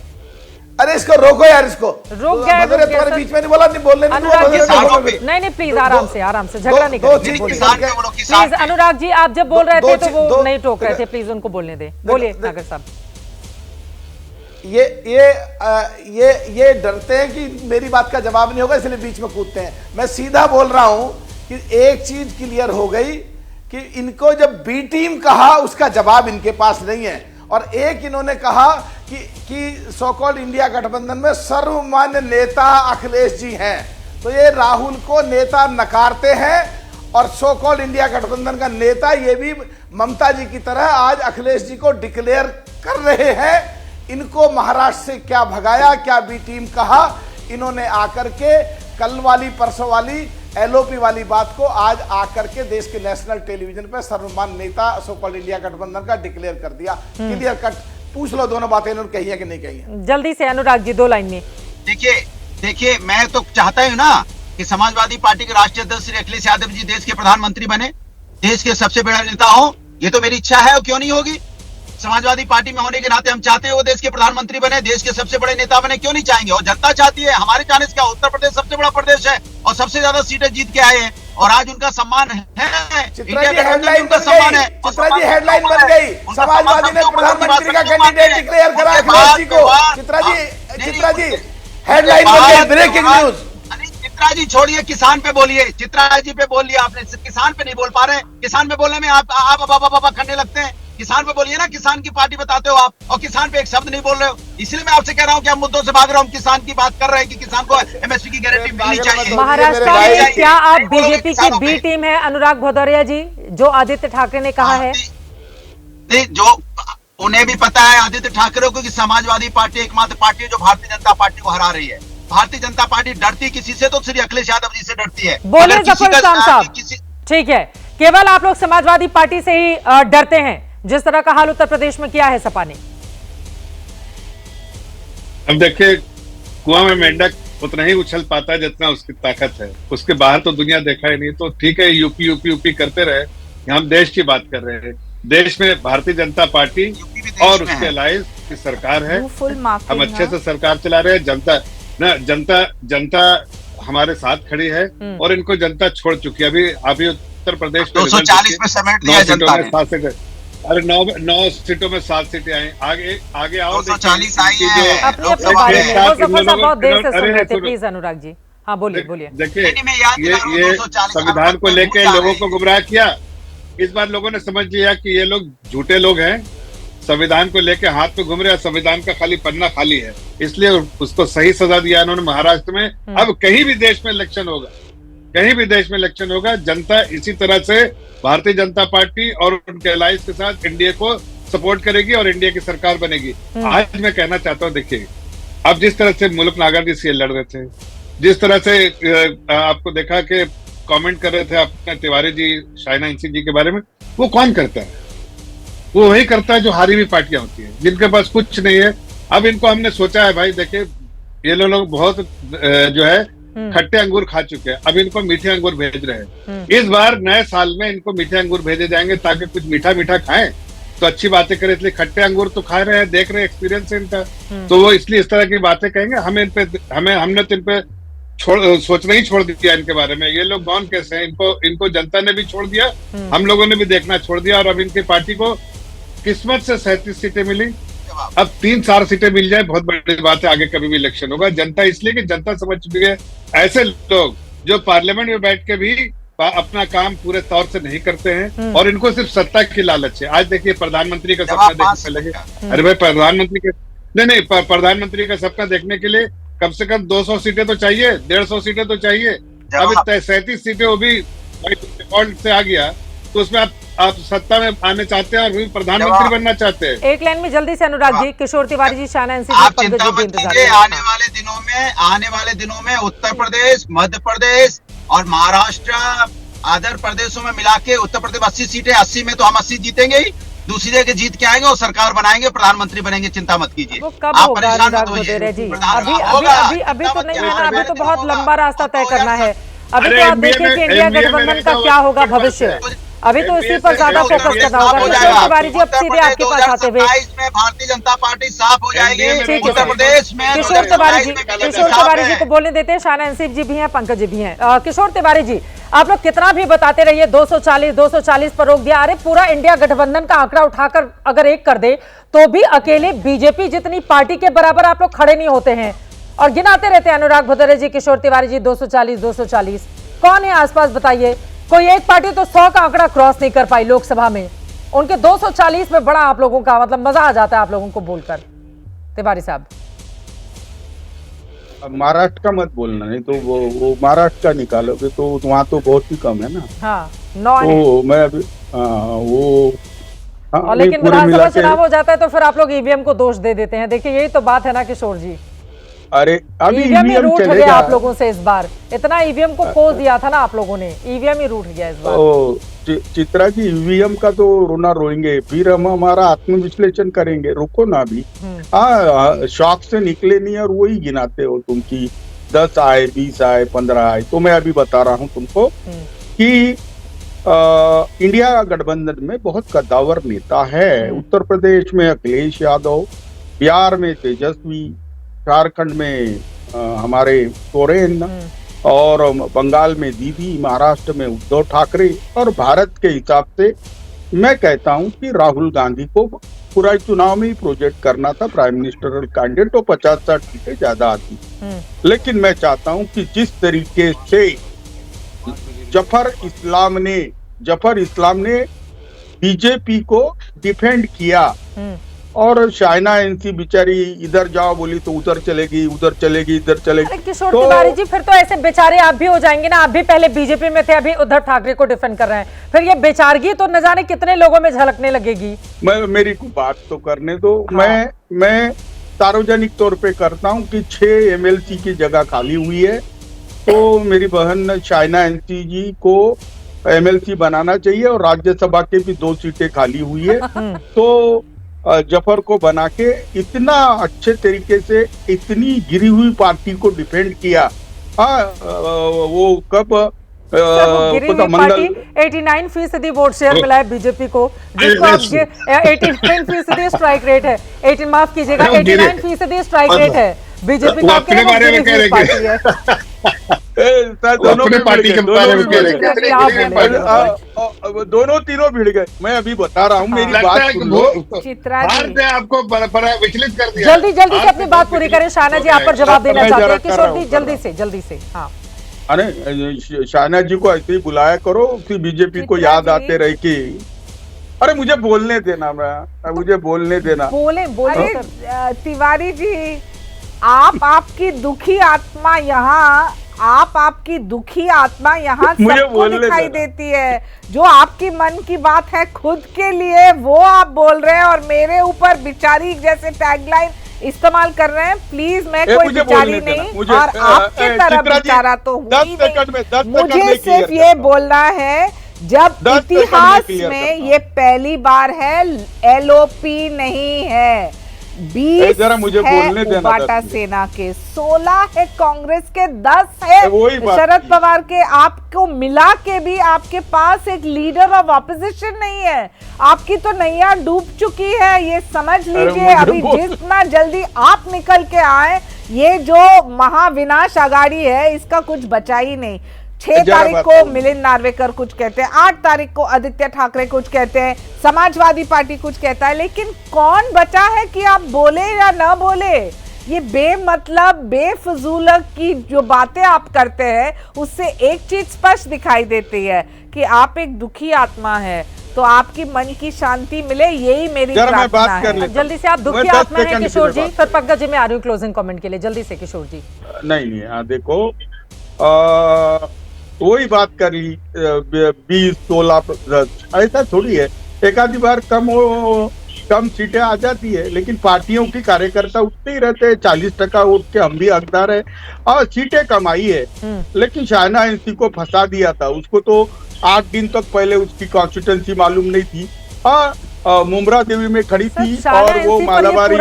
अरे इसको रोको यार, इसको रुक गए, तुम्हारे सर। बीच में नहीं बोला, नहीं बोलने नहीं अनुराग जी, बोला। नहीं प्लीज आराम से झगड़ा नहीं दो करेंगे। चीज बोलिए। निकल के प्लीज अनुराग जी, आप जब बोल रहे थे तो वो नहीं टोक रहे थे, देखो, प्लीज उनको बोलने दे। बोलिए नागर साहब। ये डरते हैं कि मेरी बात का जवाब नहीं होगा, इसलिए बीच में कूदते हैं। मैं सीधा बोल रहा हूं कि एक चीज क्लियर हो गई कि इनको जब बी टीम कहा उसका जवाब इनके पास नहीं है। और एक इन्होंने कहा कि सो कॉल्ड इंडिया गठबंधन में सर्वमान्य नेता अखिलेश जी हैं, तो ये राहुल को नेता नकारते हैं। और सो कॉल्ड इंडिया गठबंधन का नेता ये भी ममता जी की तरह आज अखिलेश जी को डिक्लेयर कर रहे हैं। इनको महाराष्ट्र से क्या भगाया, क्या बी टीम कहा, इन्होंने आकर के कल वाली परसों वाली एलओपी वाली बात को आज आकर के देश के नेशनल टेलीविजन पे सर्वमान्य नेता सो कॉल्ड इंडिया गठबंधन का डिक्लेयर कर दिया। क्लियर कट पूछ लो, दोनों बातें इन्होंने कही है कि नहीं कही है? जल्दी से अनुराग जी, 2 लाइन में। देखिए मैं तो चाहता हूँ ना कि समाजवादी पार्टी के राष्ट्रीय अध्यक्ष श्री अखिलेश यादव जी देश के प्रधानमंत्री बने, देश के सबसे बड़ा नेता हो। ये तो मेरी इच्छा है, और क्यों नहीं होगी? समाजवादी पार्टी में होने के नाते हम चाहते हैं वो देश के प्रधानमंत्री बने, देश के सबसे बड़े नेता बने, क्यों नहीं चाहेंगे? और जनता चाहती है। हमारे चाहने से क्या, उत्तर प्रदेश सबसे बड़ा प्रदेश है और सबसे ज्यादा सीटें जीत के आए हैं, और आज उनका सम्मान है। चित्रा जी हेडलाइन बन गई, चित्रा जी हेडलाइन बन गई। समाजवादी ने प्रधानमंत्री का कैंडिडेट डिक्लेयर करा अखिलेश जी को। चित्रा जी हेडलाइन बन गई, ब्रेकिंग न्यूज। चित्रा जी छोड़िए, किसान पे बोलिए। चित्रा जी पे बोलिए, आपने किसान पे नहीं बोल पा रहे। किसान पे बोलने में आप बाबा करने लगते हैं। किसान पे बोलिए ना, किसान की पार्टी बताते हो आप, और किसान पे एक शब्द नहीं बोल रहे हो। इसलिए मैं आपसे कह रहा हूँ कि हम मुद्दों से भाग रहा हूँ, किसान की बात कर रहे हैं कि किसान को एमएसपी की गारंटी मिलनी चाहिए। महाराष्ट्र में क्या आप बीजेपी की बी टीम है अनुराग भदौरिया जी, जो आदित्य ठाकरे ने कहा है? जो उन्हें भी पता है आदित्य ठाकरे को कि समाजवादी पार्टी एकमात्र पार्टी है जो भारतीय जनता पार्टी को हरा रही है। भारतीय जनता पार्टी डरती किसी से तो श्री अखिलेश यादव जी से डरती है। बोले जफर इस्लाम साहब, ठीक है, केवल आप लोग समाजवादी पार्टी से ही डरते हैं, जिस तरह का हाल उत्तर प्रदेश में किया है सपा ने। अब देखिए, कुआं में मेंढक उतना ही उछल पाता है जितना उसकी ताकत है, उसके बाहर तो दुनिया देखा ही नहीं। तो ठीक है, यूपी करते रहे, हम देश की बात कर रहे हैं। देश में भारतीय जनता पार्टी और उसके अलायंस की सरकार है, हम अच्छे से सरकार चला रहे हैं। जनता हमारे साथ खड़ी है और इनको जनता छोड़ चुकी है। अभी उत्तर प्रदेश में 240 में समेट दिया जनता ने। अरे 9 सीटों में 7 सीटें आई। आगे और 240 आई है। अपने बारे में बहुत देर से सुन रहे थे, प्लीज अनुराग जी। हाँ बोलिए। देखिए, ये संविधान को लेके लोगों को गुमराह किया। इस बार लोगों ने समझ लिया कि ये लोग झूठे लोग हैं, संविधान को लेके हाथ में घूम रहे हैं, संविधान का खाली पन्ना खाली है, इसलिए उसको सही सजा दिया इन्होंने महाराष्ट्र में। अब कहीं भी देश में इलेक्शन होगा, जनता इसी तरह से भारतीय जनता पार्टी और उनके अलायंस के साथ एनडीए को सपोर्ट करेगी और एनडीए की सरकार बनेगी। आज मैं कहना चाहता हूँ, देखिए, अब जिस तरह से मलोक नागर जी से लड़ रहे थे, जिस तरह से आपको देखा कि कमेंट कर रहे थे अपने तिवारी जी, शाइना इंसी जी के बारे में, वो कौन करता है? वो वही करता है जो हारी हुई पार्टियां होती हैं, जिनके पास कुछ नहीं है। अब इनको हमने सोचा है, भाई देखिए, ये लोग बहुत जो है खट्टे अंगूर खा चुके हैं, अब इनको मीठे अंगूर भेज रहे हैं। इस बार नए साल में इनको मीठे अंगूर भेजे जाएंगे ताकि कुछ मीठा खाएं तो अच्छी बातें करें। इसलिए खट्टे अंगूर तो खा रहे हैं, देख रहे हैं, एक्सपीरियंस है इनका, तो वो इसलिए इस तरह की बातें कहेंगे। हमने तो इन पे सोचना ही छोड़ दिया इनके बारे में। ये लोग कौन कैसे हैं, इनको जनता ने भी छोड़ दिया, हम लोगों ने भी देखना छोड़ दिया। और अब इनकी पार्टी को किस्मत से 37 सीटें मिली, अब 3-4 सीटें मिल जाए बहुत बड़ी बात है। आगे कभी भी इलेक्शन होगा, जनता इसलिए कि जनता समझ चुकी है, ऐसे लोग जो पार्लियामेंट में बैठ के भी अपना काम पूरे तौर से नहीं करते हैं और इनको सिर्फ सत्ता की लालच है। आज देखिए प्रधानमंत्री का सपना देखने लगे। अरे भाई प्रधानमंत्री के नहीं प्रधानमंत्री का सपना देखने के लिए कम से कम 200 सीटें तो चाहिए, 150 सीटें तो चाहिए। अब 37 सीटें वो भी डिफॉल्ट से आ गया, तो उसमें आप सत्ता में आने चाहते हैं और भी प्रधानमंत्री बनना चाहते हैं। एक लाइन में जल्दी से अनुराग जी, किशोर तिवारी जी, शाना एनसी, आप चिंता मत कीजिए, आने वाले दिनों में उत्तर प्रदेश, मध्य प्रदेश और महाराष्ट्र, अदर प्रदेशों में मिला के उत्तर प्रदेश 80 सीटें, 80 में तो हम 80 जीतेंगे ही, दूसरी जगह जीत के आएंगे और सरकार बनाएंगे, प्रधानमंत्री बनेंगे, चिंता मत कीजिए। वो कब आप होगा परेशान मत अनुराग होइए। वगैरह जी? होगा। अभी तो नहीं है ना, अभी तो बहुत होगा। लंबा रास्ता तय करना है। अभी अरे तो आप MBA देखिए कि में इंडिया गठबंधन का क्या होगा भविष्य, अभी तो इसी पर ज्यादा फोकस करना होगा। किशोर तिवारी जी, अब सीधे आपके पास आते हुए, में भारतीय जनता पार्टी साफ हो जाएगी ठीक है उत्तर प्रदेश में। किशोर तिवारी जी को बोलने देते हैं, शाना एनसी जी भी हैं, पंकज जी भी हैं। किशोर तिवारी जी, आप लोग कितना भी बताते रहिए 240 पर रोक दिया, अरे पूरा इंडिया गठबंधन का आंकड़ा उठाकर अगर एक कर दे तो भी अकेले बीजेपी जितनी पार्टी के बराबर आप लोग खड़े नहीं होते हैं और गिनाते रहते हैं। अनुराग भदौरिया जी, किशोर तिवारी जी, 240 कौन है आसपास बताइए? कोई एक पार्टी तो 100 का आंकड़ा क्रॉस नहीं कर पाई लोकसभा में, उनके 240 में बड़ा आप लोगों का मतलब मजा आ जाता है आप लोगों को बोलकर। तिवारी साहब, महाराष्ट्र का मत बोलना, नहीं तो वो महाराष्ट्र का निकालोगे तो वहाँ तो बहुत ही कम है ना। हाँ, 9 है। तो मैं अभी और लेकिन विधानसभा चुनाव हो जाता है तो फिर आप लोग ईवीएम को दोष दे देते हैं। देखिए यही तो बात है ना किशोर जी, अरे अभी ईवीएम ही रूठ चलेगा गया आप लोगों से इस बार। इतना ईवीएम को पोस दिया था ना आप लोगों ने, ईवीएम ही रूठ गया इस बार। चित्रा जी, ईवीएम का तो रोना रोएंगे, फिर हम हमारा आत्मविश्लेषण करेंगे। रुको ना अभी, हाँ शौक से निकले नहीं और वही गिनाते हो तुम की 10 आए, 20 आए, 15 आए। तो मैं अभी बता रहा हूँ तुमको कि इंडिया गठबंधन में बहुत कद्दावर नेता है। उत्तर प्रदेश में अखिलेश यादव, बिहार में तेजस्वी, झारखंड में हमारे सोरेन और बंगाल में दीदी, महाराष्ट्र में उद्धव ठाकरे। और भारत के हिसाब से मैं कहता हूं कि राहुल गांधी को पूरा चुनाव में ही प्रोजेक्ट करना था प्राइम मिनिस्टर कैंडिडेट, तो 50-60 सीटें ज्यादा आती। लेकिन मैं चाहता हूं कि जिस तरीके से जफर इस्लाम ने बीजेपी को डिफेंड किया और शाइना एनसी बेचारी इधर जाओ बोली तो उधर चलेगी, उधर चलेगी, इधर चलेगी। अरे किशोर तिवारी जी, फिर तो ऐसे बेचारे आप भी हो जाएंगे ना। आप भी पहले बीजेपी में थे, अभी उद्धव ठाकरे को डिफेंड कर रहे हैं, फिर ये बेचारगी तो न जाने कितने लोगों में झलकने लगेगी। मेरी को बात तो करने दो। हाँ। मैं सार्वजनिक तौर पे करता हूँ कि 6 MLC की जगह खाली हुई है, तो मेरी बहन शाइना एनसी जी को MLC बनाना चाहिए और राज्यसभा के भी 2 सीटें खाली हुई है। तो जफर को बना के इतना अच्छे तरीके से इतनी गिरी हुई पार्टी को डिफेंड किया। वो कब पार्टी 89% वोट शेयर मिला है बीजेपी को, जिसको अब 89% स्ट्राइक रेट है। 18 माफ कीजिएगा, 89% स्ट्राइक रेट है बीजेपी का। अपने बारे में कह रहे हैं दोनों पार्टी के बारे में दोनों तीनों भिड़ गए। मैं अभी बता रहा हूँ, मेरी बात सुन लो। चित्रा जी, आपको विचलित कर दिया। जल्दी से अपनी बात पूरी करें। शाना जी, आप पर जवाब देना चाहते हैं। किशोर जी, जल्दी से। हाँ, अरे शाइना जी को ऐसे ही बुलाया करो कि बीजेपी को याद आते रहे कि अरे मुझे बोलने देना, मुझे बोलने देना। बोले तिवारी जी, आपकी दुखी आत्मा यहाँ सबको दिखाई देती है। जो आपकी मन की बात है खुद के लिए वो आप बोल रहे हैं और मेरे ऊपर बिचारी जैसे टैगलाइन इस्तेमाल कर रहे हैं। प्लीज, मैं कोई बिचारी नहीं और आपके तरफ बिचारा तो हुई नहीं। मुझे सिर्फ ये बोलना है, जब इतिहास में ये पहली बार है, LOP नहीं है, 20 है उबाटा सेना के, 16 है कांग्रेस के, 10 है शरद पवार के। आपको मिला के भी आपके पास एक लीडर ऑफ ऑपोजिशन नहीं है। आपकी तो नैया डूब चुकी है, ये समझ लीजिए। अभी जितना जल्दी आप निकल के आए, ये जो महाविनाश अगाड़ी है इसका कुछ बचा ही नहीं। 6 तारीख को मिलिंद नार्वेकर कुछ कहते हैं, 8 तारीख को आदित्य ठाकरे कुछ कहते हैं, समाजवादी पार्टी कुछ कहता है, लेकिन कौन बचा है कि आप बोले या ना बोले? ये बेमतलब बेफजूल की जो बातें आप करते हैं उससे एक चीज स्पष्ट दिखाई देती है कि आप एक दुखी आत्मा है, तो आपकी मन की शांति मिले, यही मेरी प्रार्थना है। जल्दी से, आप दुखी आत्मा है किशोर जी, फिर पंकज जी मैं आ रही हूँ क्लोजिंग कमेंट के लिए। जल्दी से किशोर जी। नहीं, देखो वही बात कर ली 20-16 ऐसा थोड़ी है, एक आधी बार कम सीटें आ जाती है, लेकिन पार्टियों की कार्यकर्ता उतने ही रहते हैं, 40% वोट के हम भी हकदार है और सीटें कम आई है। लेकिन शाहना एनसी को फंसा दिया था, उसको तो 8 दिन तक पहले उसकी कॉन्स्टिट्यूंसी मालूम नहीं थी। मुमरा देवी में खड़ी थी और वो मालाबारी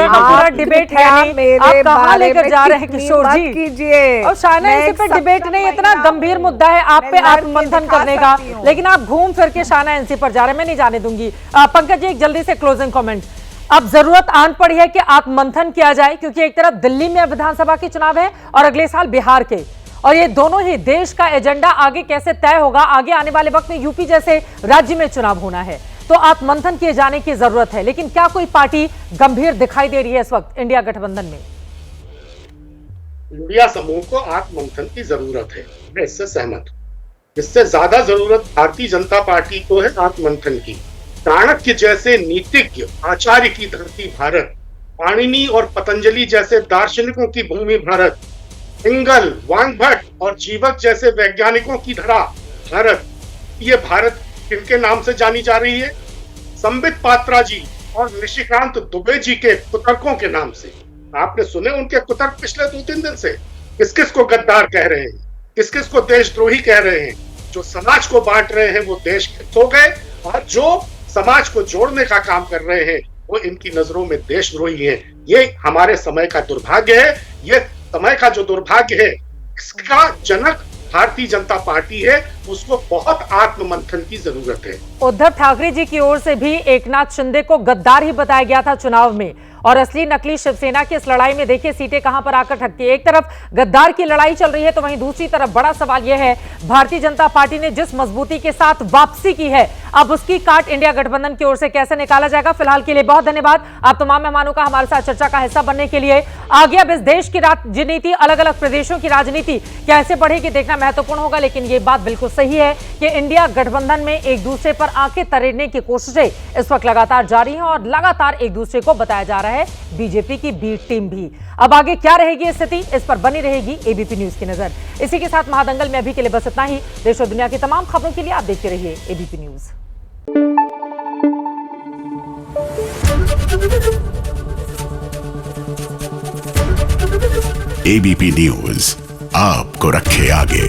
डिबेट है नहीं, आप कहाँ लेकर जा रहे हैं किशोर जी? कीजिए। और शाहना एनसी पे डिबेट नहीं, इतना गंभीर मुद्दा है आप पे आत्ममंथन करने का, लेकिन आप घूम फिर के शाहना एनसी पर जा रहे हैं, मैं नहीं जाने दूंगी। पंकज जी एक जल्दी से क्लोजिंग कमेंट। अब जरूरत आन पड़ी है कि आत्ममंथन किया जाए, क्योंकि एक तरफ दिल्ली में विधानसभा के चुनाव है और अगले साल बिहार के, और ये दोनों ही देश का एजेंडा आगे कैसे तय होगा, आगे आने वाले वक्त में यूपी जैसे राज्य में चुनाव होना है, तो आत्ममंथन किए जाने की जरूरत है। लेकिन क्या कोई पार्टी गंभीर दिखाई दे रही है इस वक्त इंडिया गठबंधन में? इंडिया समूह को आत्ममंथन की जरूरत है, मैं इससे सहमत हूं। इससे ज्यादा जरूरत भारतीय जनता पार्टी को है आत्ममंथन की। चाणक्य जैसे नीतिज्ञ, आचार्य की धरती भारत, पाणिनि और पतंजलि जैसे दार्शनिकों की भूमि भारत, पिंगल, वांगभट्ट और जीवक जैसे वैज्ञानिकों की धरा भारत। ये भारत किनके नाम से जानी जा रही है? संबित पात्रा जी और निशिकांत दुबे जी के कुतर्कों के नाम से। आपने सुने उनके कुतर्क पिछले 2-3 दिन से? किस किस को गद्दार कह रहे हैं, किस किस को देशद्रोही कह रहे हैं। जो समाज को बांट रहे हैं वो देश खो गए, और जो समाज को जोड़ने का काम कर रहे हैं वो इनकी नजरों में देशद्रोही हैं। ये हमारे समय का दुर्भाग्य है। ये समय का जो दुर्भाग्य है इसका जनक भारतीय जनता पार्टी है, उसको बहुत आत्ममंथन की जरूरत है। उद्धव ठाकरे जी की ओर से भी एकनाथ शिंदे को गद्दार ही बताया गया था चुनाव में, और असली नकली शिवसेना की इस लड़ाई में देखिए सीटें कहां पर आकर ठहरती है। एक तरफ गद्दार की लड़ाई चल रही है, तो वहीं दूसरी तरफ बड़ा सवाल यह है भारतीय जनता पार्टी ने जिस मजबूती के साथ वापसी की है, अब उसकी काट इंडिया गठबंधन की ओर से कैसे निकाला जाएगा। फिलहाल के लिए बहुत धन्यवाद आप तमाम मेहमानों का हमारे साथ चर्चा का हिस्सा बनने के लिए। आगे अब इस देश की राजनीति, अलग अलग प्रदेशों की राजनीति कैसे बढ़ेगी देखना महत्वपूर्ण होगा, लेकिन ये बात बिल्कुल सही है कि इंडिया गठबंधन में एक दूसरे पर आंखें तरेने की कोशिशें इस वक्त लगातार जारी हैं और लगातार एक दूसरे को बताया जा रहा है बीजेपी की बी टीम भी। अब आगे क्या रहेगी स्थिति, इस पर बनी रहेगी एबीपी न्यूज की नजर। इसी के साथ महादंगल में अभी के लिए बस इतना ही। देश और दुनिया की तमाम खबरों के लिए आप देखते रहिए एबीपी न्यूज। एबीपी न्यूज आपको रखे आगे।